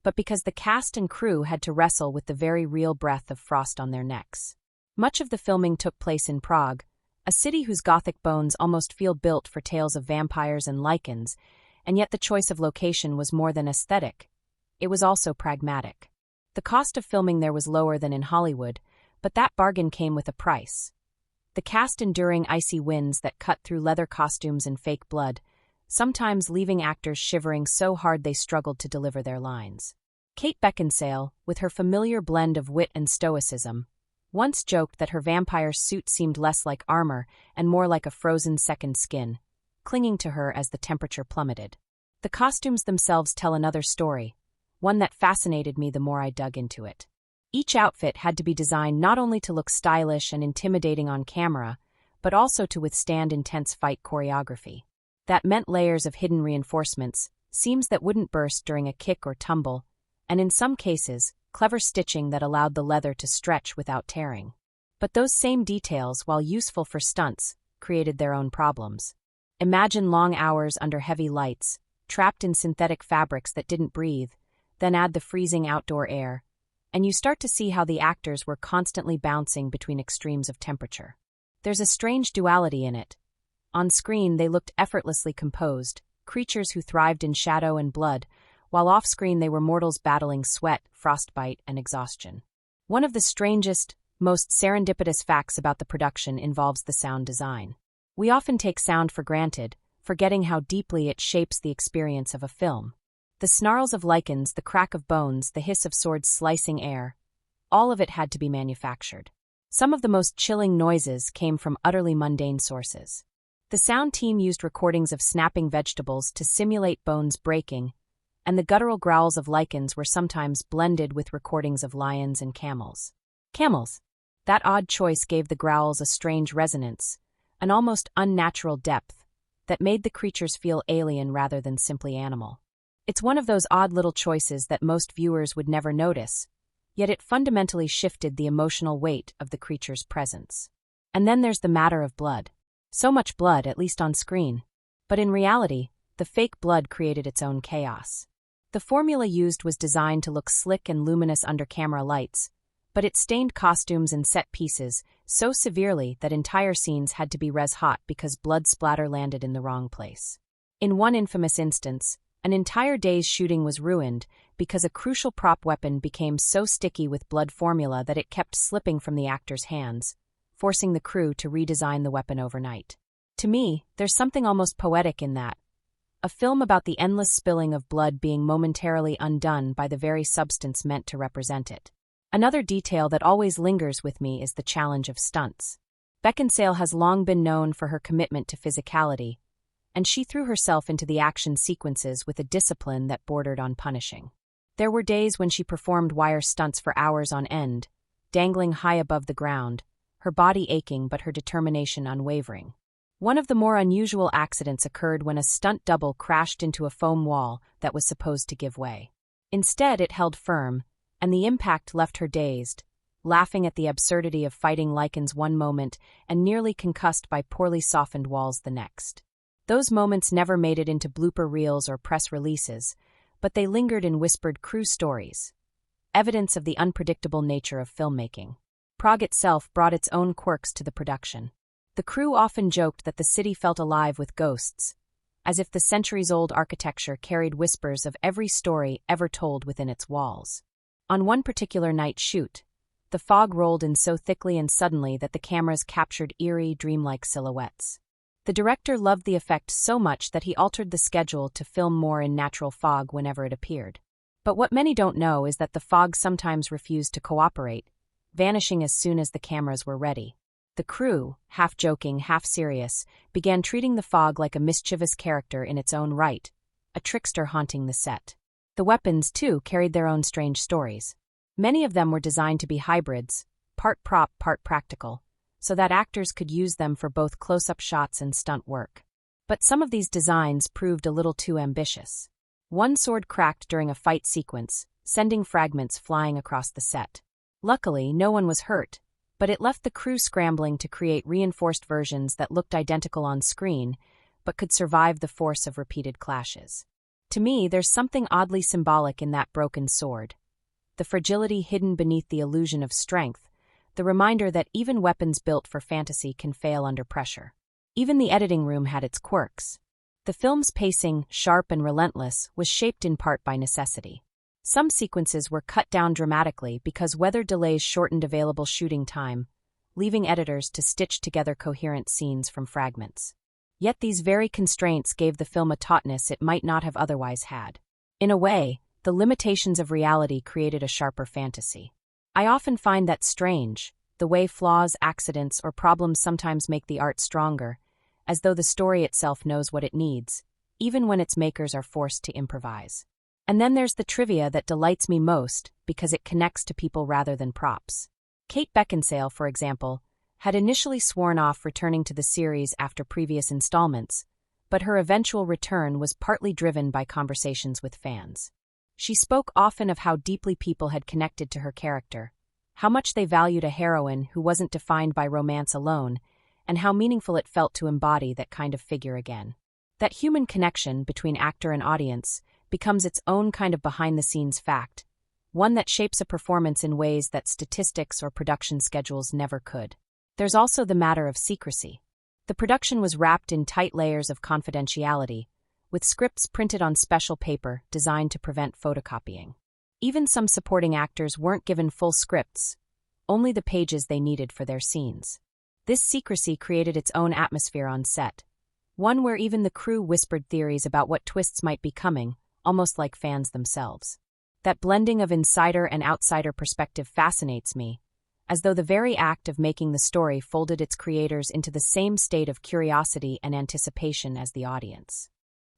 but because the cast and crew had to wrestle with the very real breath of frost on their necks. Much of the filming took place in Prague, a city whose Gothic bones almost feel built for tales of vampires and lichens, and yet the choice of location was more than aesthetic. It was also pragmatic. The cost of filming there was lower than in Hollywood, but that bargain came with a price. The cast enduring icy winds that cut through leather costumes and fake blood, sometimes leaving actors shivering so hard they struggled to deliver their lines. Kate Beckinsale, with her familiar blend of wit and stoicism, once joked that her vampire suit seemed less like armor and more like a frozen second skin, clinging to her as the temperature plummeted. The costumes themselves tell another story, one that fascinated me the more I dug into it. Each outfit had to be designed not only to look stylish and intimidating on camera, but also to withstand intense fight choreography. That meant layers of hidden reinforcements, seams that wouldn't burst during a kick or tumble, and in some cases, clever stitching that allowed the leather to stretch without tearing. But those same details, while useful for stunts, created their own problems. Imagine long hours under heavy lights, trapped in synthetic fabrics that didn't breathe, then add the freezing outdoor air, and you start to see how the actors were constantly bouncing between extremes of temperature. There's a strange duality in it. On screen, they looked effortlessly composed, creatures who thrived in shadow and blood, while off-screen they were mortals battling sweat, frostbite, and exhaustion. One of the strangest, most serendipitous facts about the production involves the sound design. We often take sound for granted, forgetting how deeply it shapes the experience of a film. The snarls of lichens, the crack of bones, the hiss of swords slicing air, all of it had to be manufactured. Some of the most chilling noises came from utterly mundane sources. The sound team used recordings of snapping vegetables to simulate bones breaking, and the guttural growls of lichens were sometimes blended with recordings of lions and camels. Camels! That odd choice gave the growls a strange resonance, an almost unnatural depth, that made the creatures feel alien rather than simply animal. It's one of those odd little choices that most viewers would never notice, yet it fundamentally shifted the emotional weight of the creature's presence. And then there's the matter of blood. So much blood, at least on screen. But in reality, the fake blood created its own chaos. The formula used was designed to look slick and luminous under camera lights, but it stained costumes and set pieces so severely that entire scenes had to be res-hot because blood splatter landed in the wrong place. In one infamous instance, an entire day's shooting was ruined because a crucial prop weapon became so sticky with blood formula that it kept slipping from the actor's hands, forcing the crew to redesign the weapon overnight. To me, there's something almost poetic in that. A film about the endless spilling of blood being momentarily undone by the very substance meant to represent it. Another detail that always lingers with me is the challenge of stunts. Beckinsale has long been known for her commitment to physicality, and she threw herself into the action sequences with a discipline that bordered on punishing. There were days when she performed wire stunts for hours on end, dangling high above the ground, her body aching but her determination unwavering. One of the more unusual accidents occurred when a stunt double crashed into a foam wall that was supposed to give way. Instead, it held firm, and the impact left her dazed, laughing at the absurdity of fighting lichens one moment and nearly concussed by poorly softened walls the next. Those moments never made it into blooper reels or press releases, but they lingered in whispered crew stories, evidence of the unpredictable nature of filmmaking. Prague itself brought its own quirks to the production. The crew often joked that the city felt alive with ghosts, as if the centuries-old architecture carried whispers of every story ever told within its walls. On one particular night shoot, the fog rolled in so thickly and suddenly that the cameras captured eerie, dreamlike silhouettes. The director loved the effect so much that he altered the schedule to film more in natural fog whenever it appeared. But what many don't know is that the fog sometimes refused to cooperate, vanishing as soon as the cameras were ready. The crew, half joking, half serious, began treating the fog like a mischievous character in its own right, a trickster haunting the set. The weapons, too, carried their own strange stories. Many of them were designed to be hybrids, part prop, part practical, so that actors could use them for both close-up shots and stunt work. But some of these designs proved a little too ambitious. One sword cracked during a fight sequence, sending fragments flying across the set. Luckily, no one was hurt, but it left the crew scrambling to create reinforced versions that looked identical on screen, but could survive the force of repeated clashes. To me, there's something oddly symbolic in that broken sword. The fragility hidden beneath the illusion of strength, the reminder that even weapons built for fantasy can fail under pressure. Even the editing room had its quirks. The film's pacing, sharp and relentless, was shaped in part by necessity. Some sequences were cut down dramatically because weather delays shortened available shooting time, leaving editors to stitch together coherent scenes from fragments. Yet these very constraints gave the film a tautness it might not have otherwise had. In a way, the limitations of reality created a sharper fantasy. I often find that strange, the way flaws, accidents, or problems sometimes make the art stronger, as though the story itself knows what it needs, even when its makers are forced to improvise. And then there's the trivia that delights me most because it connects to people rather than props. Kate Beckinsale, for example, had initially sworn off returning to the series after previous installments, but her eventual return was partly driven by conversations with fans. She spoke often of how deeply people had connected to her character, how much they valued a heroine who wasn't defined by romance alone, and how meaningful it felt to embody that kind of figure again. That human connection between actor and audience becomes its own kind of behind-the-scenes fact, one that shapes a performance in ways that statistics or production schedules never could. There's also the matter of secrecy. The production was wrapped in tight layers of confidentiality, with scripts printed on special paper designed to prevent photocopying. Even some supporting actors weren't given full scripts, only the pages they needed for their scenes. This secrecy created its own atmosphere on set, one where even the crew whispered theories about what twists might be coming, almost like fans themselves. That blending of insider and outsider perspective fascinates me, as though the very act of making the story folded its creators into the same state of curiosity and anticipation as the audience.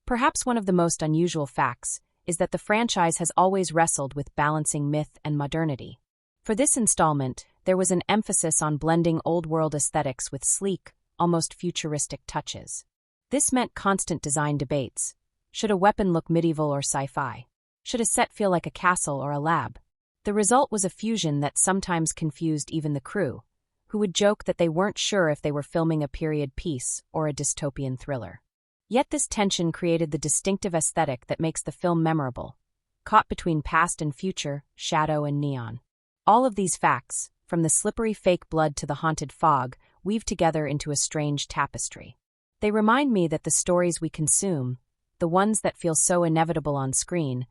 Perhaps one of the most unusual facts is that the franchise has always wrestled with balancing myth and modernity. For this installment, there was an emphasis on blending old-world aesthetics with sleek, almost futuristic touches. This meant constant design debates. Should a weapon look medieval or sci-fi? Should a set feel like a castle or a lab? The result was a fusion that sometimes confused even the crew, who would joke that they weren't sure if they were filming a period piece or a dystopian thriller. Yet this tension created the distinctive aesthetic that makes the film memorable, caught between past and future, shadow and neon. All of these facts, from the slippery fake blood to the haunted fog, weave together into a strange tapestry. They remind me that the stories we consume, the ones that feel so inevitable on screen,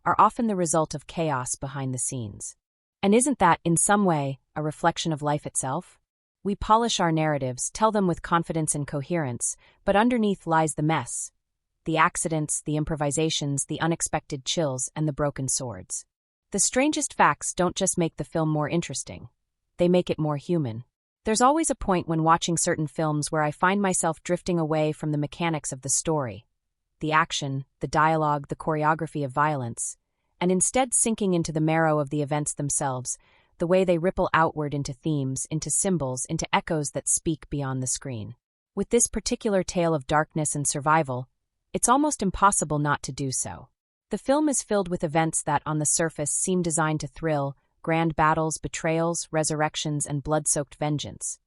are often the result of chaos behind the scenes. And isn't that, in some way, a reflection of life itself? We polish our narratives, tell them with confidence and coherence, but underneath lies the mess. The accidents, the improvisations, the unexpected chills, and the broken swords. The strangest facts don't just make the film more interesting. They make it more human. There's always a point when watching certain films where I find myself drifting away from the mechanics of the story, the action, the dialogue, the choreography of violence, and instead sinking into the marrow of the events themselves, the way they ripple outward into themes, into symbols, into echoes that speak beyond the screen. With this particular tale of darkness and survival, it's almost impossible not to do so. The film is filled with events that, on the surface, seem designed to thrill: grand battles, betrayals, resurrections, and blood-soaked vengeance.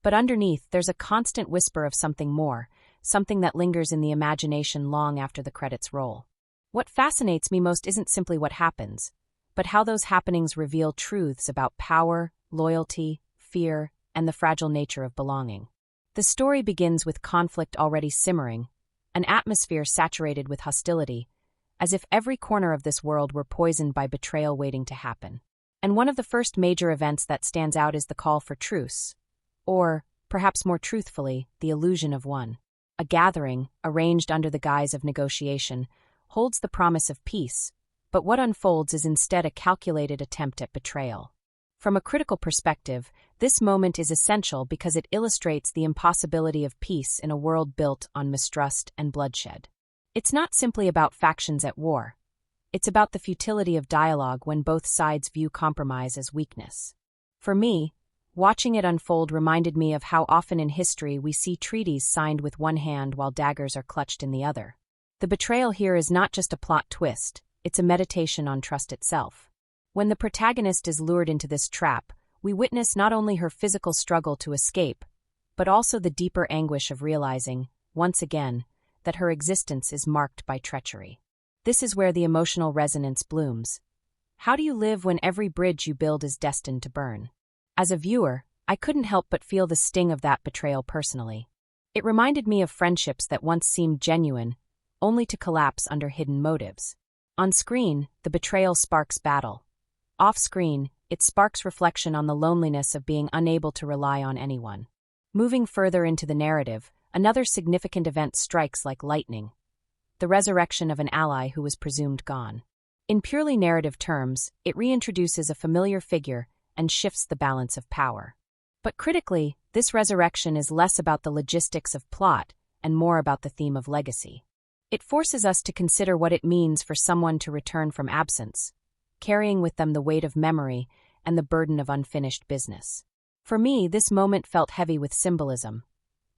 But underneath, there's a constant whisper of something more, something that lingers in the imagination long after the credits roll. What fascinates me most isn't simply what happens, but how those happenings reveal truths about power, loyalty, fear, and the fragile nature of belonging. The story begins with conflict already simmering, an atmosphere saturated with hostility, as if every corner of this world were poisoned by betrayal waiting to happen. And one of the first major events that stands out is the call for truce, or, perhaps more truthfully, the illusion of one. A gathering, arranged under the guise of negotiation, holds the promise of peace, but what unfolds is instead a calculated attempt at betrayal. From a critical perspective, this moment is essential because it illustrates the impossibility of peace in a world built on mistrust and bloodshed. It's not simply about factions at war. It's about the futility of dialogue when both sides view compromise as weakness. For me, watching it unfold reminded me of how often in history we see treaties signed with one hand while daggers are clutched in the other. The betrayal here is not just a plot twist, it's a meditation on trust itself. When the protagonist is lured into this trap, we witness not only her physical struggle to escape, but also the deeper anguish of realizing, once again, that her existence is marked by treachery. This is where the emotional resonance blooms. How do you live when every bridge you build is destined to burn? As a viewer, I couldn't help but feel the sting of that betrayal personally. It reminded me of friendships that once seemed genuine, only to collapse under hidden motives. On screen, the betrayal sparks battle. Off-screen, it sparks reflection on the loneliness of being unable to rely on anyone. Moving further into the narrative, another significant event strikes like lightning: the resurrection of an ally who was presumed gone. In purely narrative terms, it reintroduces a familiar figure and shifts the balance of power. But critically, this resurrection is less about the logistics of plot and more about the theme of legacy. It forces us to consider what it means for someone to return from absence, carrying with them the weight of memory and the burden of unfinished business. For me, this moment felt heavy with symbolism.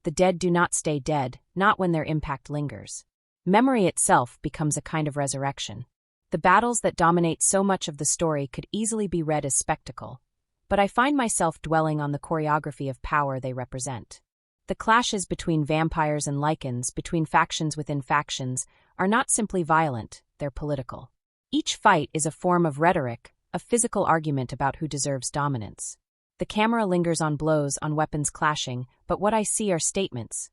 The dead do not stay dead, not when their impact lingers. Memory itself becomes a kind of resurrection. The battles that dominate so much of the story could easily be read as spectacle, but I find myself dwelling on the choreography of power they represent. The clashes between vampires and lichens, between factions within factions, are not simply violent, they're political. Each fight is a form of rhetoric, a physical argument about who deserves dominance. The camera lingers on blows, on weapons clashing, but what I see are statements.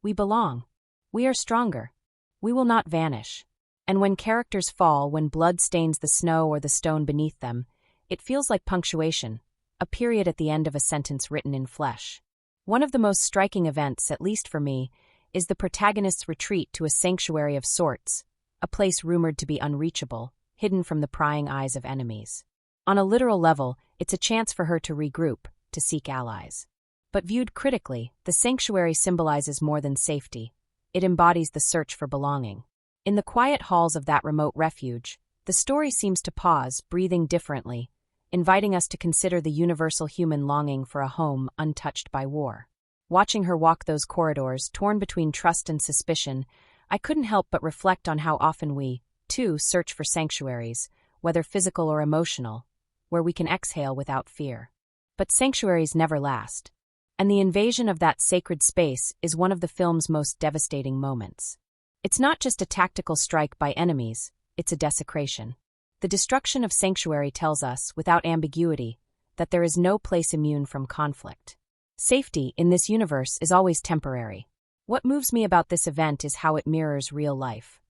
We belong. We are stronger. We will not vanish. And when characters fall, when blood stains the snow or the stone beneath them, it feels like punctuation, a period at the end of a sentence written in flesh. One of the most striking events, at least for me, is the protagonist's retreat to a sanctuary of sorts, a place rumored to be unreachable, hidden from the prying eyes of enemies. On a literal level, it's a chance for her to regroup, to seek allies. But viewed critically, the sanctuary symbolizes more than safety. It embodies the search for belonging. In the quiet halls of that remote refuge, the story seems to pause, breathing differently, inviting us to consider the universal human longing for a home untouched by war. Watching her walk those corridors, torn between trust and suspicion, I couldn't help but reflect on how often we, too, search for sanctuaries, whether physical or emotional, where we can exhale without fear. But sanctuaries never last. And the invasion of that sacred space is one of the film's most devastating moments. It's not just a tactical strike by enemies, it's a desecration. The destruction of sanctuary tells us, without ambiguity, that there is no place immune from conflict. Safety, in this universe, is always temporary. What moves me about this event is how it mirrors real life.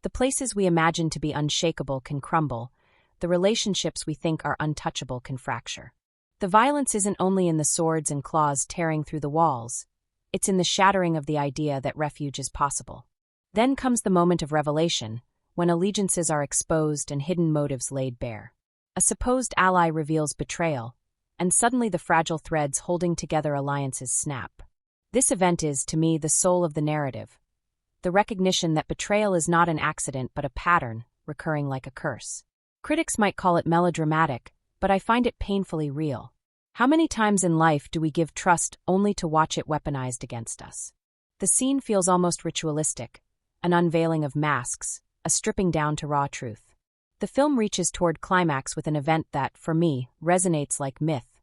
The places we imagine to be unshakable can crumble, the relationships we think are untouchable can fracture. The violence isn't only in the swords and claws tearing through the walls, it's in the shattering of the idea that refuge is possible. Then comes the moment of revelation, when allegiances are exposed and hidden motives laid bare. A supposed ally reveals betrayal, and suddenly the fragile threads holding together alliances snap. This event is, to me, the soul of the narrative. The recognition that betrayal is not an accident but a pattern, recurring like a curse. Critics might call it melodramatic, but I find it painfully real. How many times in life do we give trust only to watch it weaponized against us? The scene feels almost ritualistic, an unveiling of masks, a stripping down to raw truth. The film reaches toward climax with an event that, for me, resonates like myth: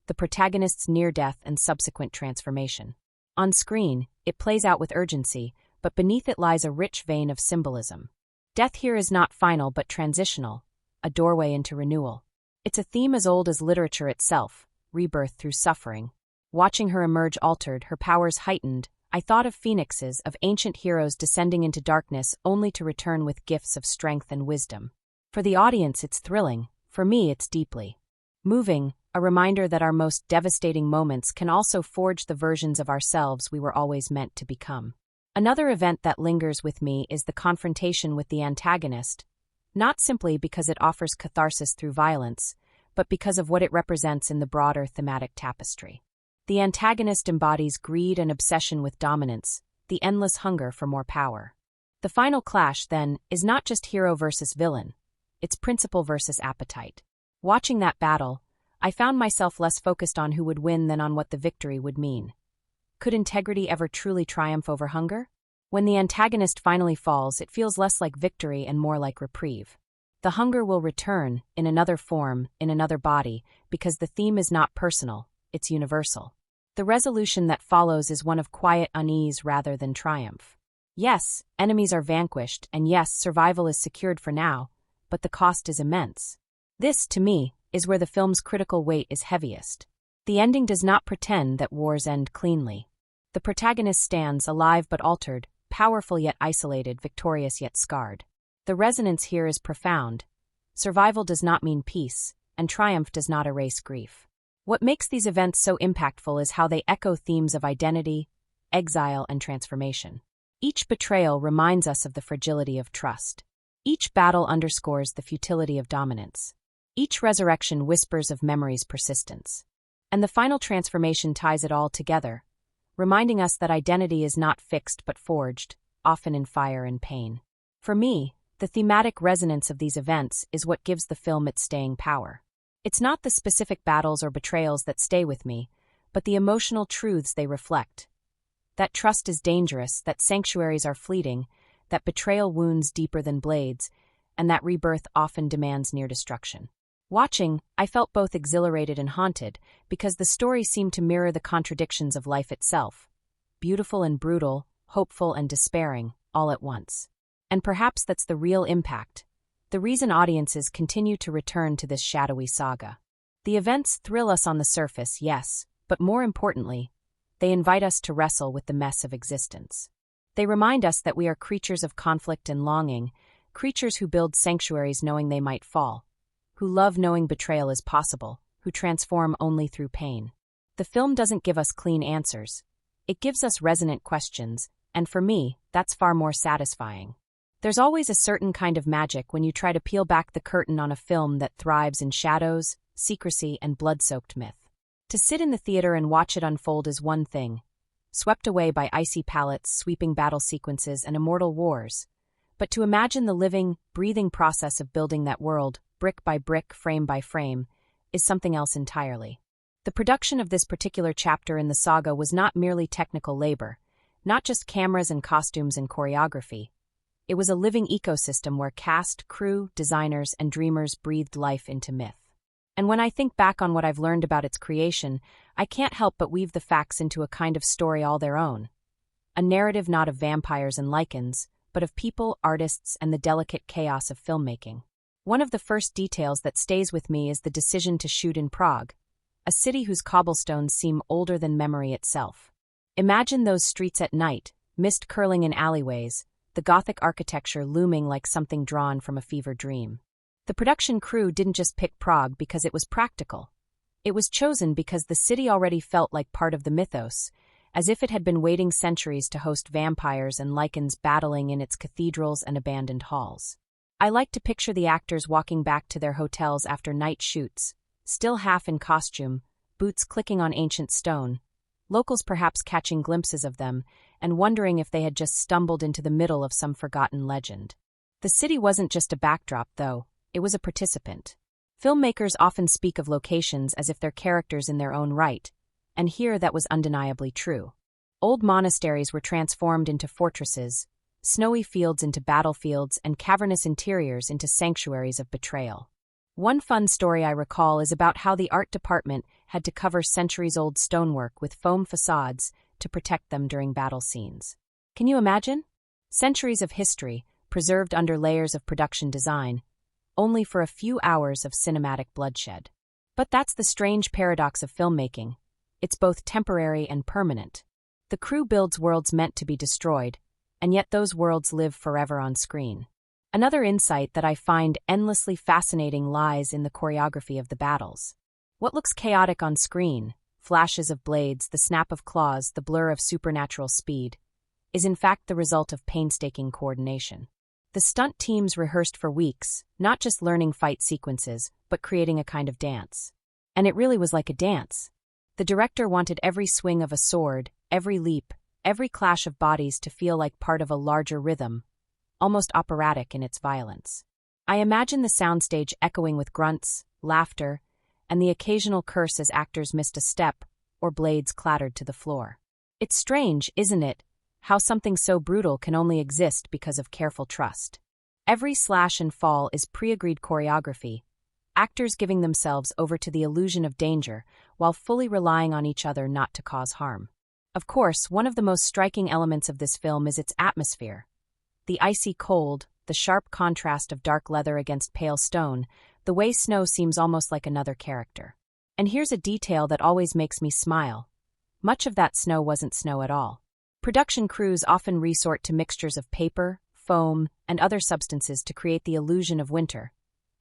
the protagonist's near-death and subsequent transformation. On screen, it plays out with urgency, but beneath it lies a rich vein of symbolism. Death here is not final but transitional, a doorway into renewal. It's a theme as old as literature itself, rebirth through suffering. Watching her emerge altered, her powers heightened, I thought of phoenixes, of ancient heroes descending into darkness only to return with gifts of strength and wisdom. For the audience, it's thrilling. For me, it's deeply moving, a reminder that our most devastating moments can also forge the versions of ourselves we were always meant to become. Another event that lingers with me is the confrontation with the antagonist, not simply because it offers catharsis through violence, but because of what it represents in the broader thematic tapestry. The antagonist embodies greed and obsession with dominance, the endless hunger for more power. The final clash, then, is not just hero versus villain, it's principle versus appetite. Watching that battle, I found myself less focused on who would win than on what the victory would mean. Could integrity ever truly triumph over hunger? When the antagonist finally falls, it feels less like victory and more like reprieve. The hunger will return, in another form, in another body, because the theme is not personal, it's universal. The resolution that follows is one of quiet unease rather than triumph. Yes, enemies are vanquished, and yes, survival is secured for now, but the cost is immense. This, to me, is where the film's critical weight is heaviest. The ending does not pretend that wars end cleanly. The protagonist stands, alive but altered, powerful yet isolated, victorious yet scarred. The resonance here is profound. Survival does not mean peace, and triumph does not erase grief. What makes these events so impactful is how they echo themes of identity, exile, and transformation. Each betrayal reminds us of the fragility of trust. Each battle underscores the futility of dominance. Each resurrection whispers of memory's persistence. And the final transformation ties it all together, reminding us that identity is not fixed but forged, often in fire and pain. For me, the thematic resonance of these events is what gives the film its staying power. It's not the specific battles or betrayals that stay with me, but the emotional truths they reflect. That trust is dangerous, that sanctuaries are fleeting, that betrayal wounds deeper than blades, and that rebirth often demands near destruction. Watching, I felt both exhilarated and haunted, because the story seemed to mirror the contradictions of life itself. Beautiful and brutal, hopeful and despairing, all at once. And perhaps that's the real impact. the reason audiences continue to return to this shadowy saga. The events thrill us on the surface, yes, but more importantly, they invite us to wrestle with the mess of existence. They remind us that we are creatures of conflict and longing, creatures who build sanctuaries knowing they might fall, who love knowing betrayal is possible, who transform only through pain. The film doesn't give us clean answers. It gives us resonant questions, and for me, that's far more satisfying. There's always a certain kind of magic when you try to peel back the curtain on a film that thrives in shadows, secrecy, and blood-soaked myth. To sit in the theater and watch it unfold is one thing, swept away by icy palettes, sweeping battle sequences, and immortal wars. But to imagine the living, breathing process of building that world, brick by brick, frame by frame, is something else entirely. The production of this particular chapter in the saga was not merely technical labor, not just cameras and costumes and choreography. It was a living ecosystem where cast, crew, designers, and dreamers breathed life into myth. And when I think back on what I've learned about its creation, I can't help but weave the facts into a kind of story all their own. A narrative not of vampires and lichens, but of people, artists, and the delicate chaos of filmmaking. One of the first details that stays with me is the decision to shoot in Prague, a city whose cobblestones seem older than memory itself. Imagine those streets at night, mist curling in alleyways, the Gothic architecture looming like something drawn from a fever dream. The production crew didn't just pick Prague because it was practical. It was chosen because the city already felt like part of the mythos, as if it had been waiting centuries to host vampires and lichens battling in its cathedrals and abandoned halls. I like to picture the actors walking back to their hotels after night shoots, still half in costume, boots clicking on ancient stone, locals perhaps catching glimpses of them and wondering if they had just stumbled into the middle of some forgotten legend. The city wasn't just a backdrop, though, it was a participant. Filmmakers often speak of locations as if they're characters in their own right, and here that was undeniably true. Old monasteries were transformed into fortresses, snowy fields into battlefields, and cavernous interiors into sanctuaries of betrayal. One fun story I recall is about how the art department had to cover centuries-old stonework with foam facades to protect them during battle scenes. Can you imagine? Centuries of history, preserved under layers of production design, only for a few hours of cinematic bloodshed. But that's the strange paradox of filmmaking. It's both temporary and permanent. The crew builds worlds meant to be destroyed, and yet those worlds live forever on screen. Another insight that I find endlessly fascinating lies in the choreography of the battles. What looks chaotic on screen, flashes of blades, the snap of claws, the blur of supernatural speed, is in fact the result of painstaking coordination. The stunt teams rehearsed for weeks, not just learning fight sequences, but creating a kind of dance. And it really was like a dance. The director wanted every swing of a sword, every leap, every clash of bodies to feel like part of a larger rhythm, almost operatic in its violence. I imagine the soundstage echoing with grunts, laughter, and the occasional curse as actors missed a step or blades clattered to the floor. It's strange, isn't it, how something so brutal can only exist because of careful trust. Every slash and fall is pre-agreed choreography, actors giving themselves over to the illusion of danger while fully relying on each other not to cause harm. Of course, one of the most striking elements of this film is its atmosphere. The icy cold, the sharp contrast of dark leather against pale stone, the way snow seems almost like another character. And here's a detail that always makes me smile. Much of that snow wasn't snow at all. Production crews often resort to mixtures of paper, foam, and other substances to create the illusion of winter.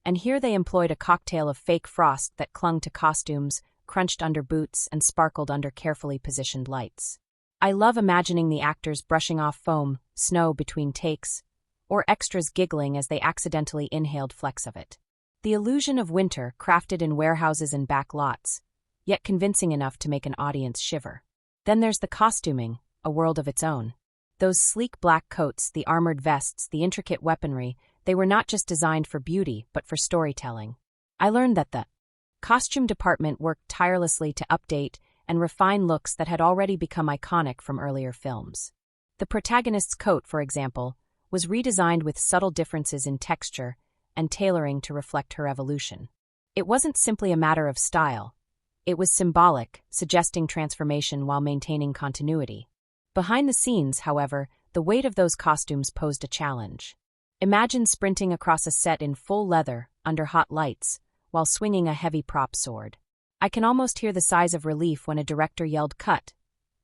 And here they employed a cocktail of fake frost that clung to costumes, crunched under boots, and sparkled under carefully positioned lights. I love imagining the actors brushing off foam, snow between takes, or extras giggling as they accidentally inhaled flecks of it. The illusion of winter crafted in warehouses and back lots, yet convincing enough to make an audience shiver. Then there's the costuming, a world of its own. Those sleek black coats, the armored vests, the intricate weaponry, they were not just designed for beauty, but for storytelling. I learned that the costume department worked tirelessly to update and refine looks that had already become iconic from earlier films. The protagonist's coat, for example, was redesigned with subtle differences in texture and tailoring to reflect her evolution. It wasn't simply a matter of style. It was symbolic, suggesting transformation while maintaining continuity. Behind the scenes, however, the weight of those costumes posed a challenge. Imagine sprinting across a set in full leather, under hot lights, while swinging a heavy prop sword. I can almost hear the sighs of relief when a director yelled "cut,"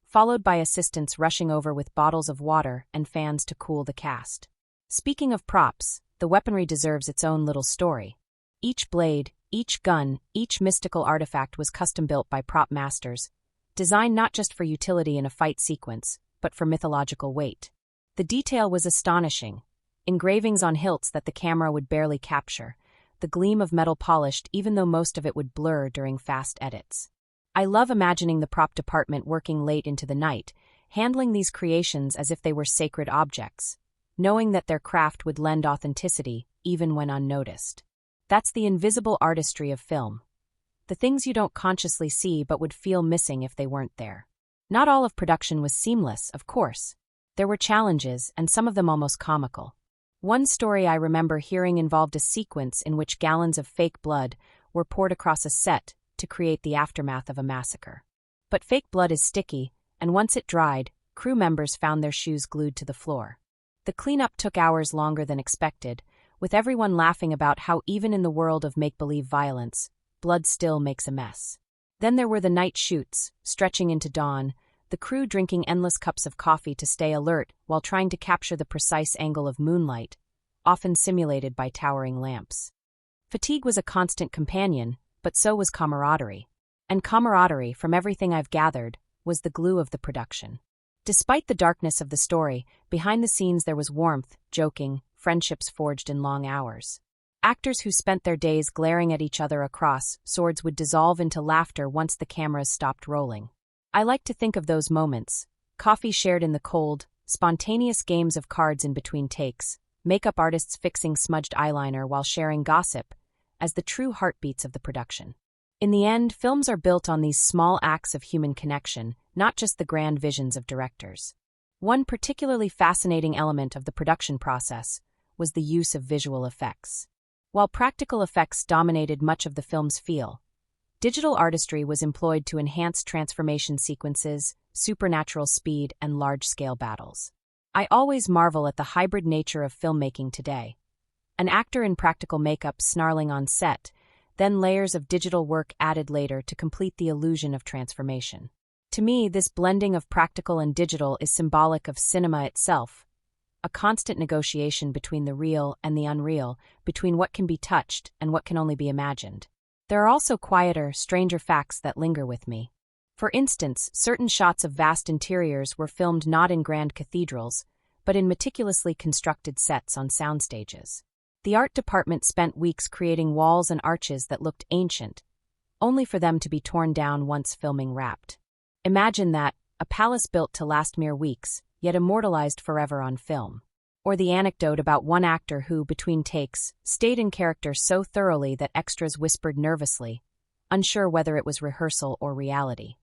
followed by assistants rushing over with bottles of water and fans to cool the cast. Speaking of props, the weaponry deserves its own little story. Each blade, each gun, each mystical artifact was custom-built by prop masters, designed not just for utility in a fight sequence, but for mythological weight. The detail was astonishing. Engravings on hilts that the camera would barely capture, the gleam of metal polished even though most of it would blur during fast edits. I love imagining the prop department working late into the night, handling these creations as if they were sacred objects, knowing that their craft would lend authenticity even when unnoticed. That's the invisible artistry of film. The things you don't consciously see but would feel missing if they weren't there. Not all of production was seamless, of course. There were challenges, and some of them almost comical. One story I remember hearing involved a sequence in which gallons of fake blood were poured across a set to create the aftermath of a massacre. But fake blood is sticky, and once it dried, crew members found their shoes glued to the floor. The cleanup took hours longer than expected, with everyone laughing about how even in the world of make-believe violence, blood still makes a mess. Then there were the night shoots, stretching into dawn, the crew drinking endless cups of coffee to stay alert while trying to capture the precise angle of moonlight, often simulated by towering lamps. Fatigue was a constant companion, but so was camaraderie. And camaraderie, from everything I've gathered, was the glue of the production. Despite the darkness of the story, behind the scenes there was warmth, joking, friendships forged in long hours. Actors who spent their days glaring at each other across swords would dissolve into laughter once the cameras stopped rolling. I like to think of those moments, coffee shared in the cold, spontaneous games of cards in between takes, makeup artists fixing smudged eyeliner while sharing gossip, as the true heartbeats of the production. In the end, films are built on these small acts of human connection, not just the grand visions of directors. One particularly fascinating element of the production process was the use of visual effects. While practical effects dominated much of the film's feel, digital artistry was employed to enhance transformation sequences, supernatural speed, and large-scale battles. I always marvel at the hybrid nature of filmmaking today. An actor in practical makeup snarling on set, then layers of digital work added later to complete the illusion of transformation. To me, this blending of practical and digital is symbolic of cinema itself, a constant negotiation between the real and the unreal, between what can be touched and what can only be imagined. There are also quieter, stranger facts that linger with me. For instance, certain shots of vast interiors were filmed not in grand cathedrals, but in meticulously constructed sets on soundstages. The art department spent weeks creating walls and arches that looked ancient, only for them to be torn down once filming wrapped. Imagine that, a palace built to last mere weeks, yet immortalized forever on film. Or the anecdote about one actor who, between takes, stayed in character so thoroughly that extras whispered nervously, unsure whether it was rehearsal or reality.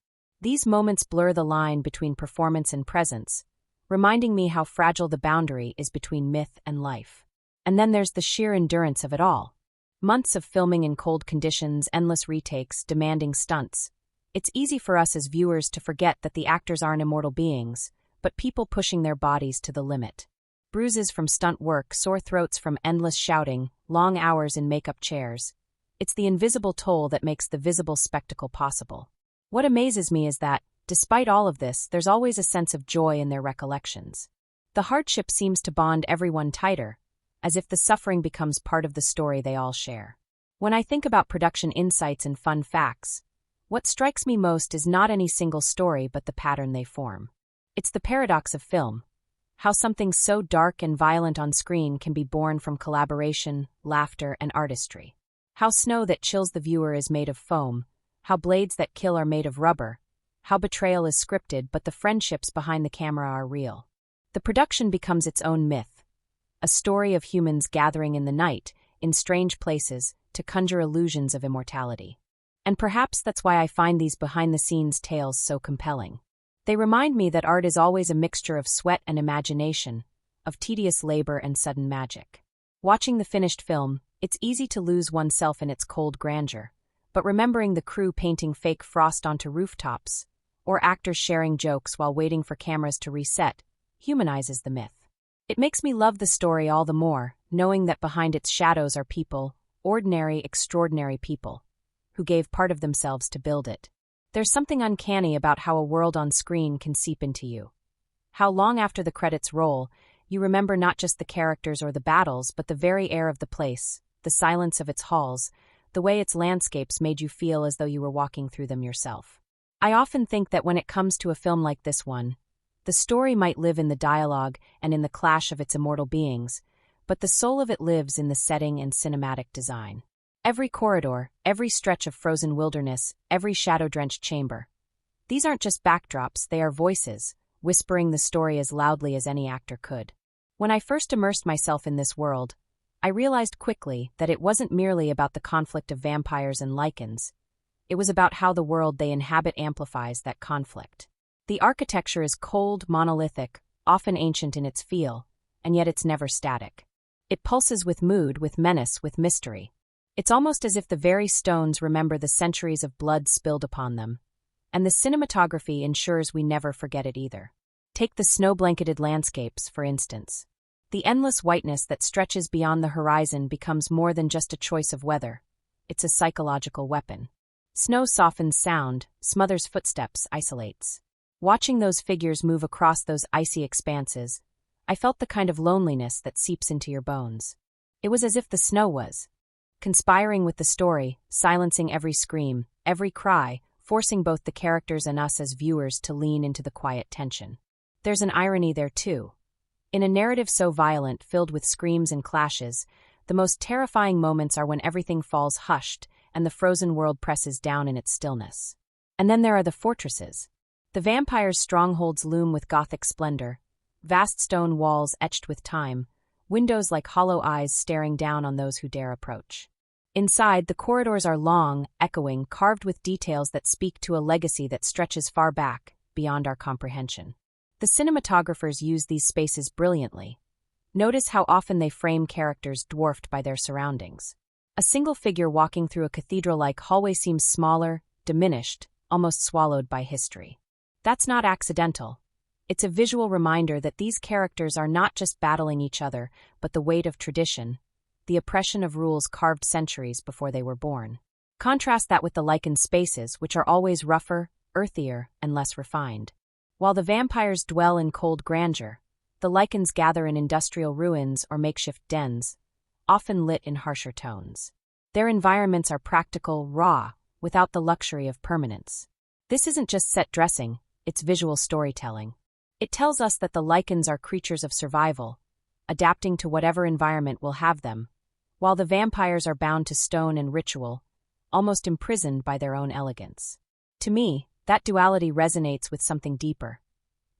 These moments blur the line between performance and presence, reminding me how fragile the boundary is between myth and life. And then there's the sheer endurance of it all. Months of filming in cold conditions, endless retakes, demanding stunts. It's easy for us as viewers to forget that the actors aren't immortal beings, but people pushing their bodies to the limit. Bruises from stunt work, sore throats from endless shouting, long hours in makeup chairs. It's the invisible toll that makes the visible spectacle possible. What amazes me is that, despite all of this, there's always a sense of joy in their recollections. The hardship seems to bond everyone tighter, as if the suffering becomes part of the story they all share. When I think about production insights and fun facts, what strikes me most is not any single story but the pattern they form. It's the paradox of film. How something so dark and violent on screen can be born from collaboration, laughter, and artistry. How snow that chills the viewer is made of foam, how blades that kill are made of rubber, how betrayal is scripted but the friendships behind the camera are real. The production becomes its own myth, a story of humans gathering in the night, in strange places, to conjure illusions of immortality. And perhaps that's why I find these behind-the-scenes tales so compelling. They remind me that art is always a mixture of sweat and imagination, of tedious labor and sudden magic. Watching the finished film, it's easy to lose oneself in its cold grandeur, but remembering the crew painting fake frost onto rooftops, or actors sharing jokes while waiting for cameras to reset, humanizes the myth. It makes me love the story all the more, knowing that behind its shadows are people, ordinary, extraordinary people, who gave part of themselves to build it. There's something uncanny about how a world on screen can seep into you. How long after the credits roll, you remember not just the characters or the battles, but the very air of the place, the silence of its halls, the way its landscapes made you feel as though you were walking through them yourself. I often think that when it comes to a film like this one, the story might live in the dialogue and in the clash of its immortal beings, but the soul of it lives in the setting and cinematic design. Every corridor, every stretch of frozen wilderness, every shadow-drenched chamber. These aren't just backdrops, they are voices, whispering the story as loudly as any actor could. When I first immersed myself in this world, I realized quickly that it wasn't merely about the conflict of vampires and lichens. It was about how the world they inhabit amplifies that conflict. The architecture is cold, monolithic, often ancient in its feel, and yet it's never static. It pulses with mood, with menace, with mystery. It's almost as if the very stones remember the centuries of blood spilled upon them, and the cinematography ensures we never forget it either. Take the snow-blanketed landscapes, for instance. The endless whiteness that stretches beyond the horizon becomes more than just a choice of weather. It's a psychological weapon. Snow softens sound, smothers footsteps, isolates. Watching those figures move across those icy expanses, I felt the kind of loneliness that seeps into your bones. It was as if the snow was conspiring with the story, silencing every scream, every cry, forcing both the characters and us as viewers to lean into the quiet tension. There's an irony there too. In a narrative so violent, filled with screams and clashes, the most terrifying moments are when everything falls hushed and the frozen world presses down in its stillness. And then there are the fortresses. The vampires' strongholds loom with Gothic splendor, vast stone walls etched with time, windows like hollow eyes staring down on those who dare approach. Inside, the corridors are long, echoing, carved with details that speak to a legacy that stretches far back, beyond our comprehension. The cinematographers use these spaces brilliantly. Notice how often they frame characters dwarfed by their surroundings. A single figure walking through a cathedral-like hallway seems smaller, diminished, almost swallowed by history. That's not accidental. It's a visual reminder that these characters are not just battling each other, but the weight of tradition, the oppression of rules carved centuries before they were born. Contrast that with the lichen spaces, which are always rougher, earthier, and less refined. While the vampires dwell in cold grandeur, the lichens gather in industrial ruins or makeshift dens, often lit in harsher tones. Their environments are practical, raw, without the luxury of permanence. This isn't just set dressing, it's visual storytelling. It tells us that the lichens are creatures of survival, adapting to whatever environment will have them, while the vampires are bound to stone and ritual, almost imprisoned by their own elegance. To me, that duality resonates with something deeper.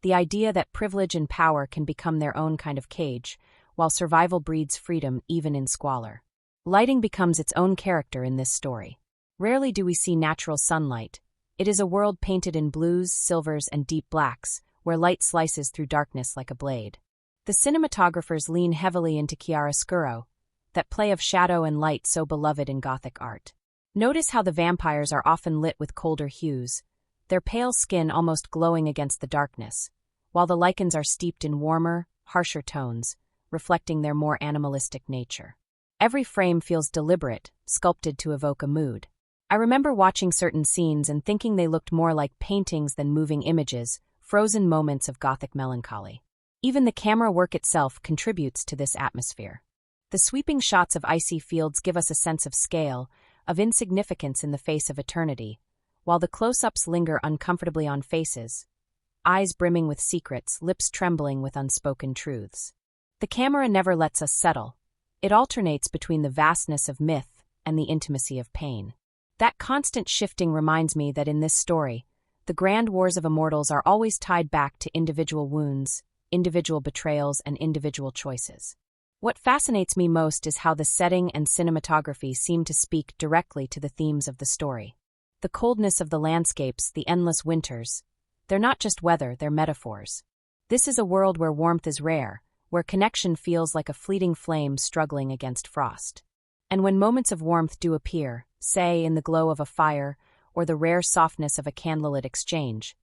The idea that privilege and power can become their own kind of cage, while survival breeds freedom even in squalor. Lighting becomes its own character in this story. Rarely do we see natural sunlight. It is a world painted in blues, silvers, and deep blacks, where light slices through darkness like a blade. The cinematographers lean heavily into chiaroscuro, that play of shadow and light so beloved in Gothic art. Notice how the vampires are often lit with colder hues, their pale skin almost glowing against the darkness, while the lichens are steeped in warmer, harsher tones, reflecting their more animalistic nature. Every frame feels deliberate, sculpted to evoke a mood. I remember watching certain scenes and thinking they looked more like paintings than moving images, frozen moments of Gothic melancholy. Even the camera work itself contributes to this atmosphere. The sweeping shots of icy fields give us a sense of scale, of insignificance in the face of eternity, while the close-ups linger uncomfortably on faces, eyes brimming with secrets, lips trembling with unspoken truths. The camera never lets us settle. It alternates between the vastness of myth and the intimacy of pain. That constant shifting reminds me that in this story, the grand wars of immortals are always tied back to individual wounds, individual betrayals, and individual choices. What fascinates me most is how the setting and cinematography seem to speak directly to the themes of the story. The coldness of the landscapes, the endless winters, they're not just weather, they're metaphors. This is a world where warmth is rare, where connection feels like a fleeting flame struggling against frost. And when moments of warmth do appear, say in the glow of a fire or the rare softness of a candlelit exchange,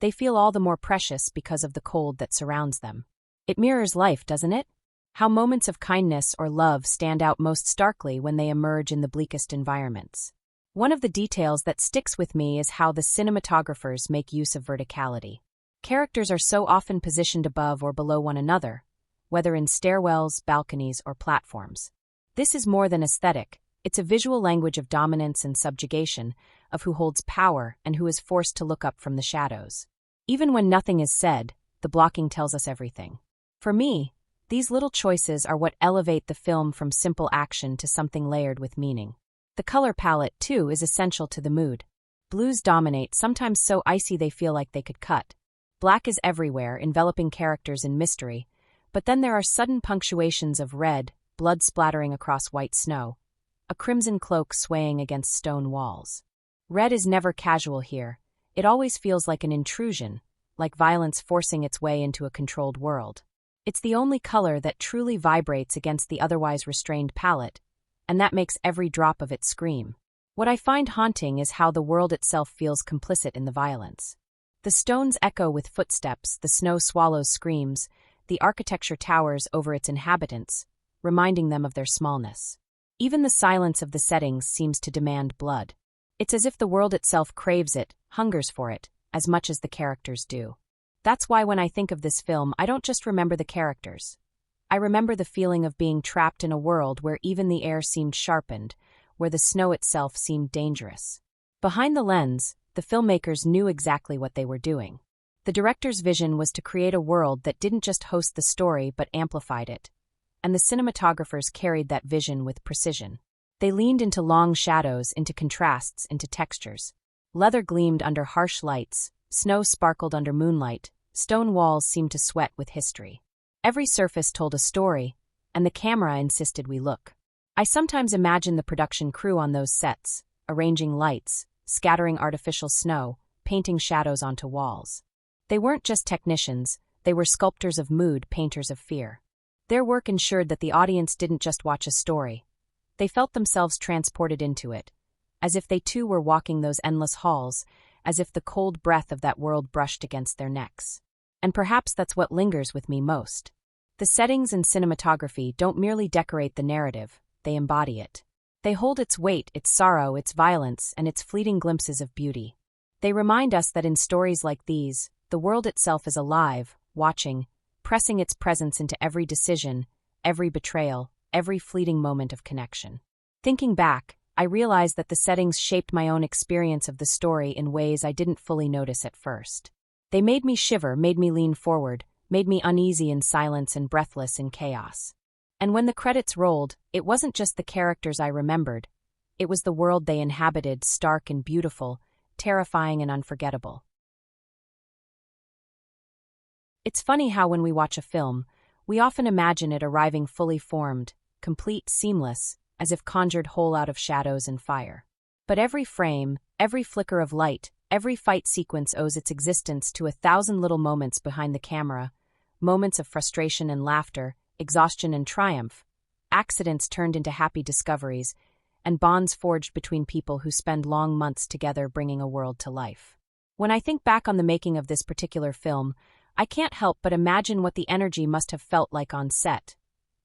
they feel all the more precious because of the cold that surrounds them. It mirrors life, doesn't it? How moments of kindness or love stand out most starkly when they emerge in the bleakest environments. One of the details that sticks with me is how the cinematographers make use of verticality. Characters are so often positioned above or below one another, whether in stairwells, balconies, or platforms. This is more than aesthetic, it's a visual language of dominance and subjugation, of who holds power and who is forced to look up from the shadows. Even when nothing is said, the blocking tells us everything. For me, these little choices are what elevate the film from simple action to something layered with meaning. The color palette, too, is essential to the mood. Blues dominate, sometimes so icy they feel like they could cut. Black is everywhere, enveloping characters in mystery, but then there are sudden punctuations of red, blood splattering across white snow, a crimson cloak swaying against stone walls. Red is never casual here. It always feels like an intrusion, like violence forcing its way into a controlled world. It's the only color that truly vibrates against the otherwise restrained palette, and that makes every drop of it scream. What I find haunting is how the world itself feels complicit in the violence. The stones echo with footsteps, the snow swallows screams, the architecture towers over its inhabitants, reminding them of their smallness. Even the silence of the settings seems to demand blood. It's as if the world itself craves it, hungers for it, as much as the characters do. That's why when I think of this film, I don't just remember the characters. I remember the feeling of being trapped in a world where even the air seemed sharpened, where the snow itself seemed dangerous. Behind the lens, the filmmakers knew exactly what they were doing. The director's vision was to create a world that didn't just host the story but amplified it, and the cinematographers carried that vision with precision. They leaned into long shadows, into contrasts, into textures. Leather gleamed under harsh lights, snow sparkled under moonlight, stone walls seemed to sweat with history. Every surface told a story, and the camera insisted we look. I sometimes imagine the production crew on those sets, arranging lights, scattering artificial snow, painting shadows onto walls. They weren't just technicians, they were sculptors of mood, painters of fear. Their work ensured that the audience didn't just watch a story. They felt themselves transported into it, as if they too were walking those endless halls, as if the cold breath of that world brushed against their necks. And perhaps that's what lingers with me most. The settings and cinematography don't merely decorate the narrative, they embody it. They hold its weight, its sorrow, its violence, and its fleeting glimpses of beauty. They remind us that in stories like these, the world itself is alive, watching, pressing its presence into every decision, every betrayal, every fleeting moment of connection. Thinking back, I realized that the settings shaped my own experience of the story in ways I didn't fully notice at first. They made me shiver, made me lean forward, made me uneasy in silence and breathless in chaos. And when the credits rolled, it wasn't just the characters I remembered. It was the world they inhabited, stark and beautiful, terrifying and unforgettable. It's funny how when we watch a film, we often imagine it arriving fully formed, complete, seamless, as if conjured whole out of shadows and fire. But every frame, every flicker of light, every fight sequence owes its existence to 1,000 little moments behind the camera, moments of frustration and laughter, exhaustion and triumph, accidents turned into happy discoveries, and bonds forged between people who spend long months together bringing a world to life. When I think back on the making of this particular film, I can't help but imagine what the energy must have felt like on set.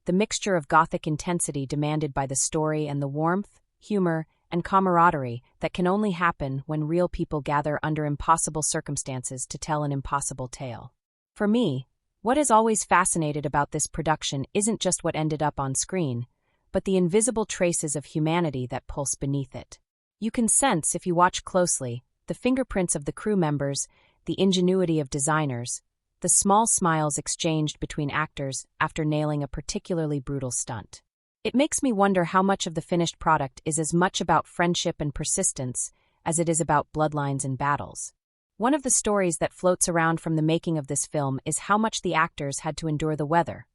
The mixture of gothic intensity demanded by the story and the warmth, humor, and camaraderie that can only happen when real people gather under impossible circumstances to tell an impossible tale. For me, what has always fascinated about this production isn't just what ended up on screen, but the invisible traces of humanity that pulse beneath it. You can sense, if you watch closely, the fingerprints of the crew members, the ingenuity of designers, the small smiles exchanged between actors after nailing a particularly brutal stunt. It makes me wonder how much of the finished product is as much about friendship and persistence as it is about bloodlines and battles. One of the stories that floats around from the making of this film is how much the actors had to endure the weather.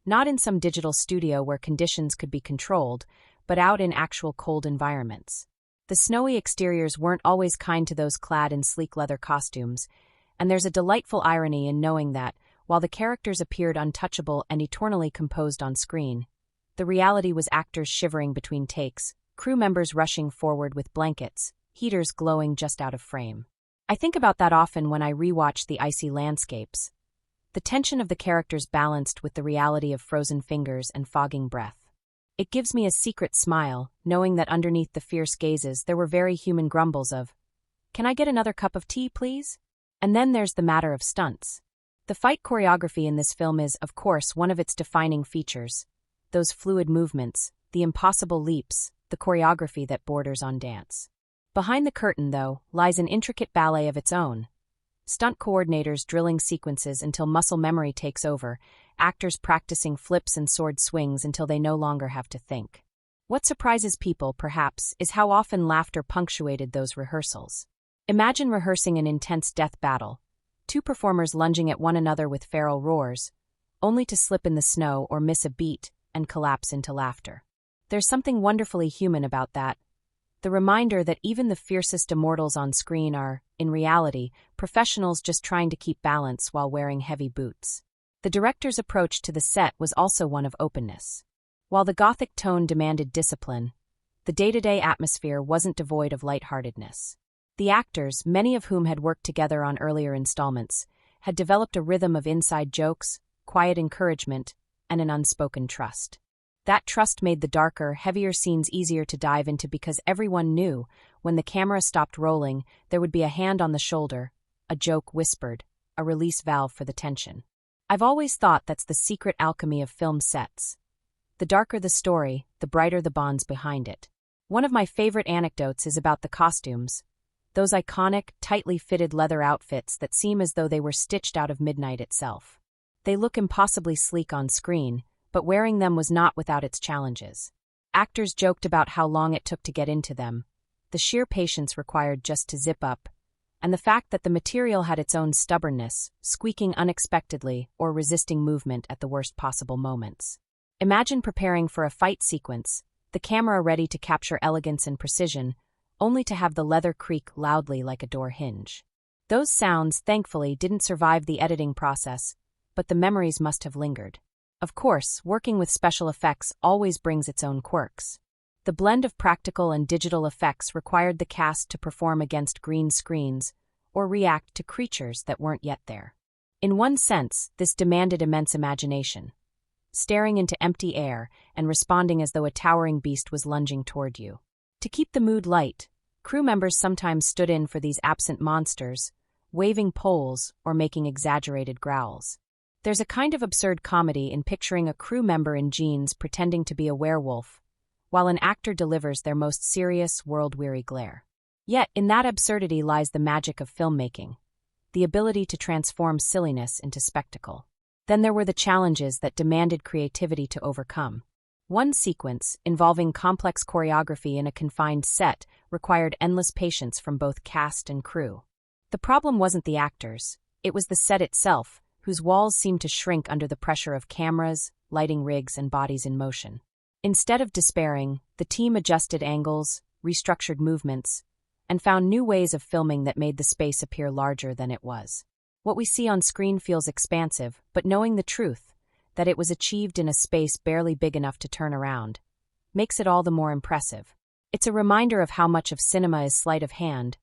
Not in some digital studio where conditions could be controlled, but out in actual cold environments. The snowy exteriors weren't always kind to those clad in sleek leather costumes, and there's a delightful irony in knowing that, while the characters appeared untouchable and eternally composed on screen, the reality was actors shivering between takes, crew members rushing forward with blankets, heaters glowing just out of frame. I think about that often when I rewatch the icy landscapes. The tension of the characters balanced with the reality of frozen fingers and fogging breath. It gives me a secret smile, knowing that underneath the fierce gazes there were very human grumbles of, "Can I get another cup of tea, please?" And then there's the matter of stunts. The fight choreography in this film is, of course, one of its defining features. Those fluid movements, the impossible leaps, the choreography that borders on dance. Behind the curtain, though, lies an intricate ballet of its own. Stunt coordinators drilling sequences until muscle memory takes over, actors practicing flips and sword swings until they no longer have to think. What surprises people, perhaps, is how often laughter punctuated those rehearsals. Imagine rehearsing an intense death battle, two performers lunging at one another with feral roars, only to slip in the snow or miss a beat and collapse into laughter. There's something wonderfully human about that. The reminder that even the fiercest immortals on screen are, in reality, professionals just trying to keep balance while wearing heavy boots. The director's approach to the set was also one of openness. While the gothic tone demanded discipline, the day-to-day atmosphere wasn't devoid of lightheartedness. The actors, many of whom had worked together on earlier installments, had developed a rhythm of inside jokes, quiet encouragement, and an unspoken trust. That trust made the darker, heavier scenes easier to dive into because everyone knew, when the camera stopped rolling, there would be a hand on the shoulder, a joke whispered, a release valve for the tension. I've always thought that's the secret alchemy of film sets. The darker the story, the brighter the bonds behind it. One of my favorite anecdotes is about the costumes. Those iconic, tightly fitted leather outfits that seem as though they were stitched out of midnight itself. They look impossibly sleek on screen, but wearing them was not without its challenges. Actors joked about how long it took to get into them, the sheer patience required just to zip up, and the fact that the material had its own stubbornness, squeaking unexpectedly or resisting movement at the worst possible moments. Imagine preparing for a fight sequence, the camera ready to capture elegance and precision, only to have the leather creak loudly like a door hinge. Those sounds, thankfully, didn't survive the editing process, but the memories must have lingered. Of course, working with special effects always brings its own quirks. The blend of practical and digital effects required the cast to perform against green screens or react to creatures that weren't yet there. In one sense, this demanded immense imagination. Staring into empty air and responding as though a towering beast was lunging toward you. To keep the mood light, crew members sometimes stood in for these absent monsters, waving poles or making exaggerated growls. There's a kind of absurd comedy in picturing a crew member in jeans pretending to be a werewolf, while an actor delivers their most serious, world-weary glare. Yet, in that absurdity lies the magic of filmmaking, the ability to transform silliness into spectacle. Then there were the challenges that demanded creativity to overcome. One sequence, involving complex choreography in a confined set, required endless patience from both cast and crew. The problem wasn't the actors, it was the set itself, whose walls seemed to shrink under the pressure of cameras, lighting rigs, and bodies in motion. Instead of despairing, the team adjusted angles, restructured movements, and found new ways of filming that made the space appear larger than it was. What we see on screen feels expansive, but knowing the truth, that it was achieved in a space barely big enough to turn around, makes it all the more impressive. It's a reminder of how much of cinema is sleight of hand,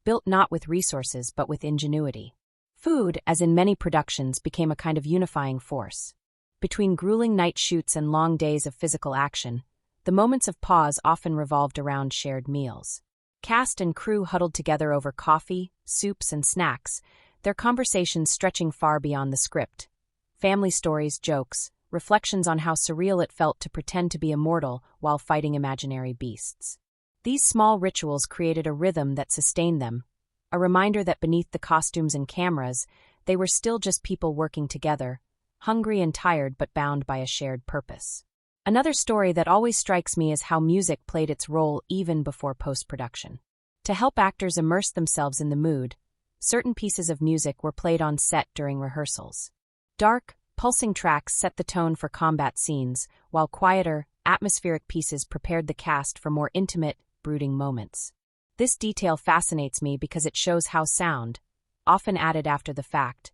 built not with resources but with ingenuity. Food, as in many productions, became a kind of unifying force. Between grueling night shoots and long days of physical action, the moments of pause often revolved around shared meals. Cast and crew huddled together over coffee, soups, and snacks, their conversations stretching far beyond the script. Family stories, jokes, reflections on how surreal it felt to pretend to be immortal while fighting imaginary beasts. These small rituals created a rhythm that sustained them, a reminder that beneath the costumes and cameras, they were still just people working together, hungry and tired but bound by a shared purpose. Another story that always strikes me is how music played its role even before post-production. To help actors immerse themselves in the mood, certain pieces of music were played on set during rehearsals. Dark, pulsing tracks set the tone for combat scenes, while quieter, atmospheric pieces prepared the cast for more intimate, brooding moments. This detail fascinates me because it shows how sound, often added after the fact,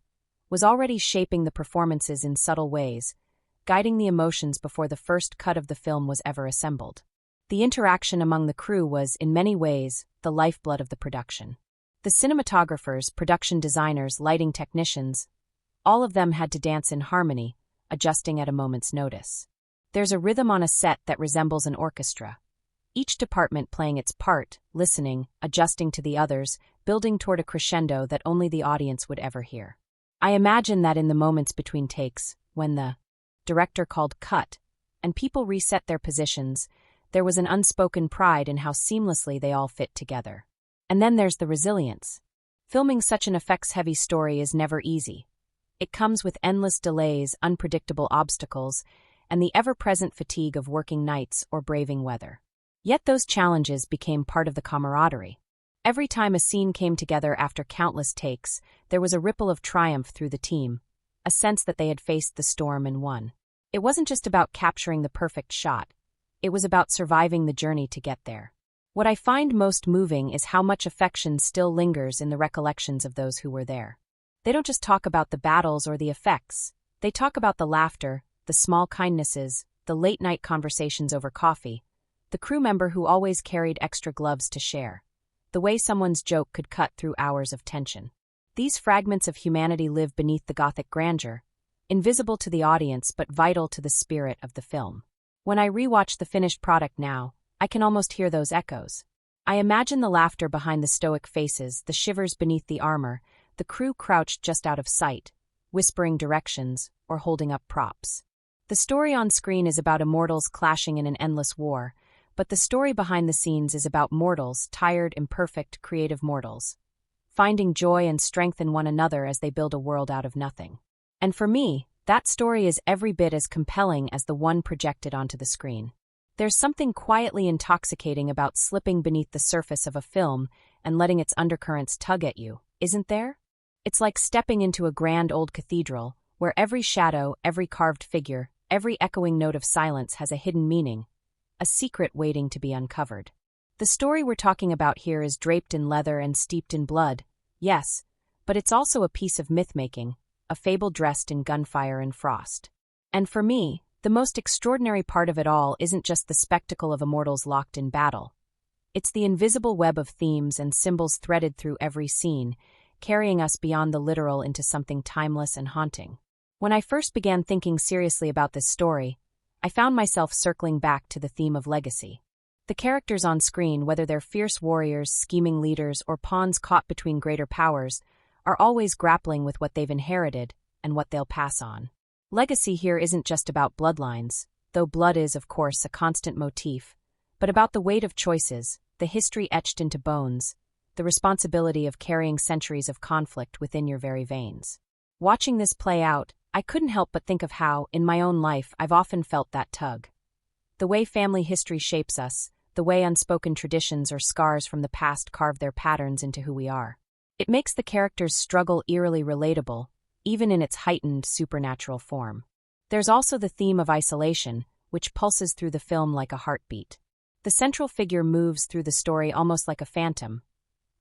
was already shaping the performances in subtle ways, guiding the emotions before the first cut of the film was ever assembled. The interaction among the crew was, in many ways, the lifeblood of the production. The cinematographers, production designers, lighting technicians, All of them had to dance in harmony, adjusting at a moment's notice. There's a rhythm on a set that resembles an orchestra. Each department playing its part, listening, adjusting to the others, building toward a crescendo that only the audience would ever hear. I imagine that in the moments between takes, when the director called cut, and people reset their positions, there was an unspoken pride in how seamlessly they all fit together. And then there's the resilience. Filming such an effects-heavy story is never easy. It comes with endless delays, unpredictable obstacles, and the ever-present fatigue of working nights or braving weather. Yet those challenges became part of the camaraderie. Every time a scene came together after countless takes, there was a ripple of triumph through the team, a sense that they had faced the storm and won. It wasn't just about capturing the perfect shot. It was about surviving the journey to get there. What I find most moving is how much affection still lingers in the recollections of those who were there. They don't just talk about the battles or the effects. They talk about the laughter, the small kindnesses, the late-night conversations over coffee, the crew member who always carried extra gloves to share, the way someone's joke could cut through hours of tension. These fragments of humanity live beneath the gothic grandeur, invisible to the audience but vital to the spirit of the film. When I rewatch the finished product now, I can almost hear those echoes. I imagine the laughter behind the stoic faces, the shivers beneath the armor, the crew crouched just out of sight, whispering directions or holding up props. The story on screen is about immortals clashing in an endless war, but the story behind the scenes is about mortals, tired, imperfect, creative mortals, finding joy and strength in one another as they build a world out of nothing. And for me, that story is every bit as compelling as the one projected onto the screen. There's something quietly intoxicating about slipping beneath the surface of a film and letting its undercurrents tug at you, isn't there? It's like stepping into a grand old cathedral, where every shadow, every carved figure, every echoing note of silence has a hidden meaning, a secret waiting to be uncovered. The story we're talking about here is draped in leather and steeped in blood, yes, but it's also a piece of myth-making, a fable dressed in gunfire and frost. And for me, the most extraordinary part of it all isn't just the spectacle of immortals locked in battle. It's the invisible web of themes and symbols threaded through every scene, carrying us beyond the literal into something timeless and haunting. When I first began thinking seriously about this story, I found myself circling back to the theme of legacy. The characters on screen, whether they're fierce warriors, scheming leaders, or pawns caught between greater powers, are always grappling with what they've inherited and what they'll pass on. Legacy here isn't just about bloodlines, though blood is, of course, a constant motif, but about the weight of choices, the history etched into bones, the responsibility of carrying centuries of conflict within your very veins. Watching this play out, I couldn't help but think of how, in my own life, I've often felt that tug. The way family history shapes us, the way unspoken traditions or scars from the past carve their patterns into who we are. It makes the characters' struggle eerily relatable, even in its heightened supernatural form. There's also the theme of isolation, which pulses through the film like a heartbeat. The central figure moves through the story almost like a phantom,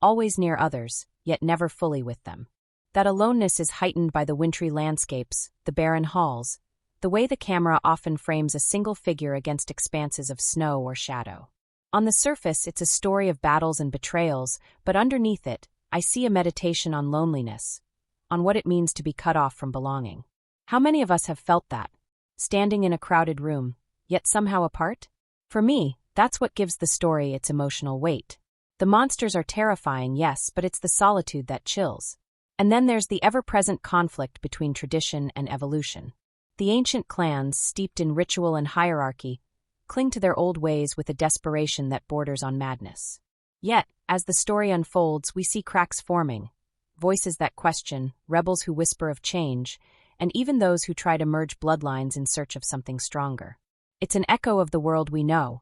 always near others, yet never fully with them. That aloneness is heightened by the wintry landscapes, the barren halls, the way the camera often frames a single figure against expanses of snow or shadow. On the surface, it's a story of battles and betrayals, but underneath it, I see a meditation on loneliness, on what it means to be cut off from belonging. How many of us have felt that? Standing in a crowded room, yet somehow apart? For me, that's what gives the story its emotional weight. The monsters are terrifying, yes, but it's the solitude that chills. And then there's the ever-present conflict between tradition and evolution. The ancient clans, steeped in ritual and hierarchy, cling to their old ways with a desperation that borders on madness. Yet, as the story unfolds, we see cracks forming, voices that question, rebels who whisper of change, and even those who try to merge bloodlines in search of something stronger. It's an echo of the world we know.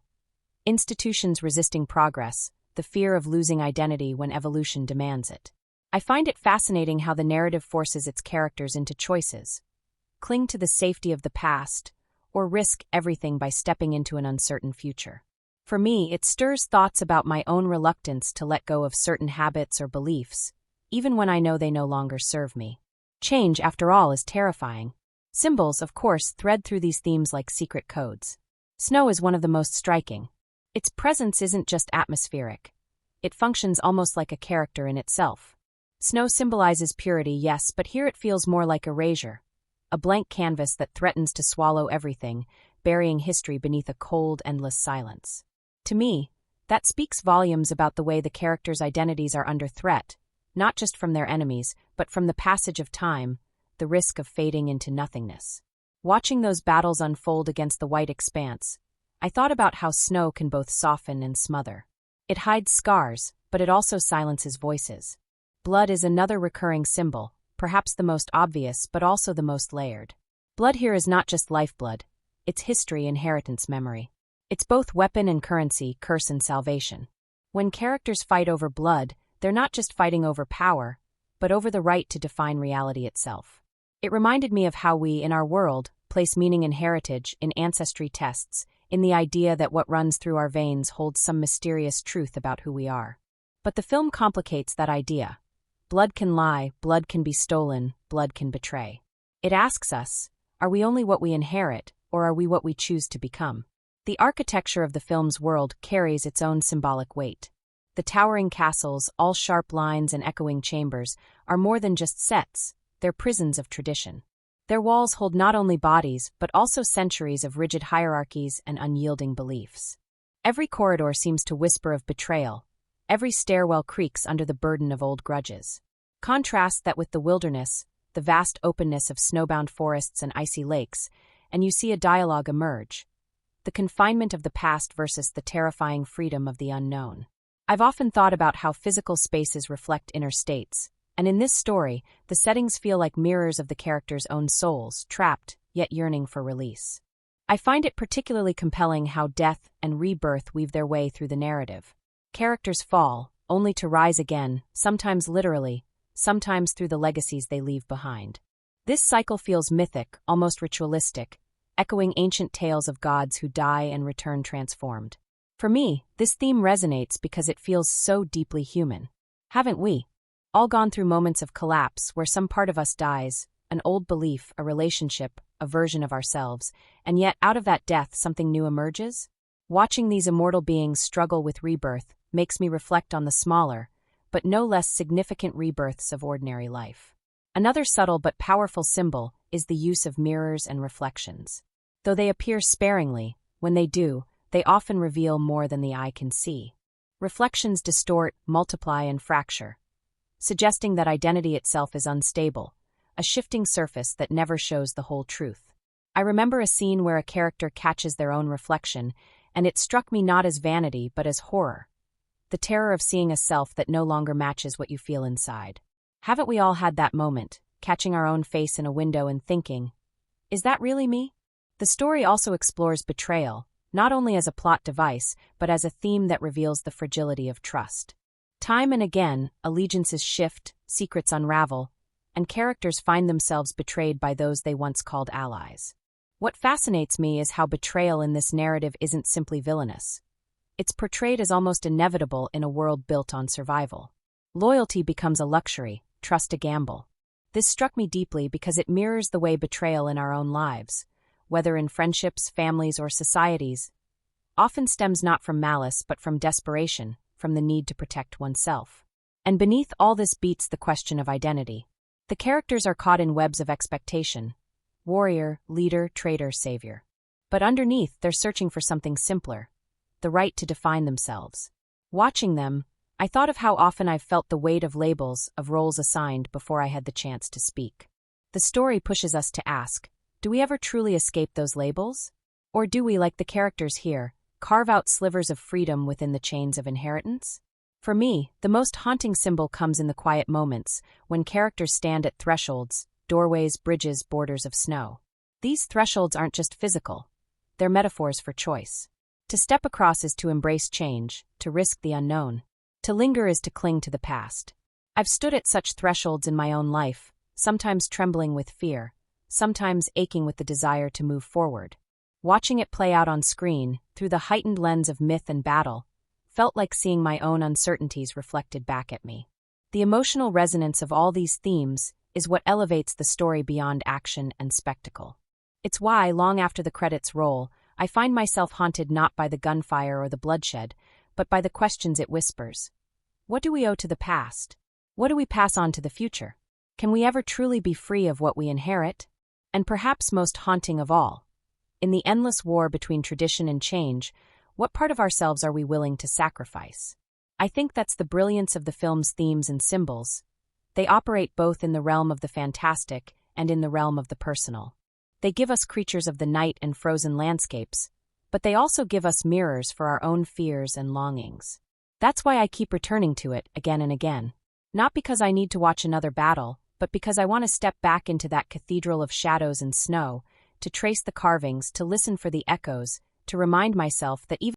Institutions resisting progress, the fear of losing identity when evolution demands it. I find it fascinating how the narrative forces its characters into choices. Cling to the safety of the past, or risk everything by stepping into an uncertain future. For me, it stirs thoughts about my own reluctance to let go of certain habits or beliefs, even when I know they no longer serve me. Change, after all, is terrifying. Symbols, of course, thread through these themes like secret codes. Snow is one of the most striking. Its presence isn't just atmospheric. It functions almost like a character in itself. Snow symbolizes purity, yes, but here it feels more like erasure. A blank canvas that threatens to swallow everything, burying history beneath a cold, endless silence. To me, that speaks volumes about the way the characters' identities are under threat, not just from their enemies, but from the passage of time, the risk of fading into nothingness. Watching those battles unfold against the white expanse, I thought about how snow can both soften and smother. It hides scars, but it also silences voices. Blood is another recurring symbol, perhaps the most obvious but also the most layered. Blood here is not just lifeblood, it's history, inheritance, memory. It's both weapon and currency, curse and salvation. When characters fight over blood, they're not just fighting over power, but over the right to define reality itself. It reminded me of how we, in our world, place meaning in heritage, in ancestry tests, in the idea that what runs through our veins holds some mysterious truth about who we are. But the film complicates that idea. Blood can lie, blood can be stolen, blood can betray. It asks us, are we only what we inherit, or are we what we choose to become? The architecture of the film's world carries its own symbolic weight. The towering castles, all sharp lines and echoing chambers, are more than just sets, they're prisons of tradition. Their walls hold not only bodies, but also centuries of rigid hierarchies and unyielding beliefs. Every corridor seems to whisper of betrayal. Every stairwell creaks under the burden of old grudges. Contrast that with the wilderness, the vast openness of snowbound forests and icy lakes, and you see a dialogue emerge. The confinement of the past versus the terrifying freedom of the unknown. I've often thought about how physical spaces reflect inner states, and in this story, the settings feel like mirrors of the characters' own souls, trapped, yet yearning for release. I find it particularly compelling how death and rebirth weave their way through the narrative. Characters fall, only to rise again, sometimes literally, sometimes through the legacies they leave behind. This cycle feels mythic, almost ritualistic, echoing ancient tales of gods who die and return transformed. For me, this theme resonates because it feels so deeply human. Haven't we all gone through moments of collapse where some part of us dies, an old belief, a relationship, a version of ourselves, and yet out of that death something new emerges? Watching these immortal beings struggle with rebirth makes me reflect on the smaller, but no less significant rebirths of ordinary life. Another subtle but powerful symbol is the use of mirrors and reflections. Though they appear sparingly, when they do, they often reveal more than the eye can see. Reflections distort, multiply, and fracture, suggesting that identity itself is unstable, a shifting surface that never shows the whole truth. I remember a scene where a character catches their own reflection, and it struck me not as vanity but as horror. The terror of seeing a self that no longer matches what you feel inside. Haven't we all had that moment, catching our own face in a window and thinking, is that really me? The story also explores betrayal, not only as a plot device, but as a theme that reveals the fragility of trust. Time and again, allegiances shift, secrets unravel, and characters find themselves betrayed by those they once called allies. What fascinates me is how betrayal in this narrative isn't simply villainous. It's portrayed as almost inevitable in a world built on survival. Loyalty becomes a luxury, trust a gamble. This struck me deeply because it mirrors the way betrayal in our own lives, whether in friendships, families, or societies, often stems not from malice but from desperation, from the need to protect oneself. And beneath all this beats the question of identity. The characters are caught in webs of expectation: warrior, leader, traitor, savior. But underneath, they're searching for something simpler: the right to define themselves. Watching them, I thought of how often I've felt the weight of labels, of roles assigned before I had the chance to speak. The story pushes us to ask, do we ever truly escape those labels? Or do we, like the characters here, carve out slivers of freedom within the chains of inheritance? For me, the most haunting symbol comes in the quiet moments, when characters stand at thresholds, doorways, bridges, borders of snow. These thresholds aren't just physical. They're metaphors for choice. To step across is to embrace change, to risk the unknown. To linger is to cling to the past. I've stood at such thresholds in my own life, sometimes trembling with fear, sometimes aching with the desire to move forward. Watching it play out on screen, through the heightened lens of myth and battle, felt like seeing my own uncertainties reflected back at me. The emotional resonance of all these themes is what elevates the story beyond action and spectacle. It's why, long after the credits roll, I find myself haunted not by the gunfire or the bloodshed, but by the questions it whispers. What do we owe to the past? What do we pass on to the future? Can we ever truly be free of what we inherit? And perhaps most haunting of all, in the endless war between tradition and change, what part of ourselves are we willing to sacrifice? I think that's the brilliance of the film's themes and symbols. They operate both in the realm of the fantastic and in the realm of the personal. They give us creatures of the night and frozen landscapes, but they also give us mirrors for our own fears and longings. That's why I keep returning to it again and again. Not because I need to watch another battle, but because I want to step back into that cathedral of shadows and snow, to trace the carvings, to listen for the echoes, to remind myself that even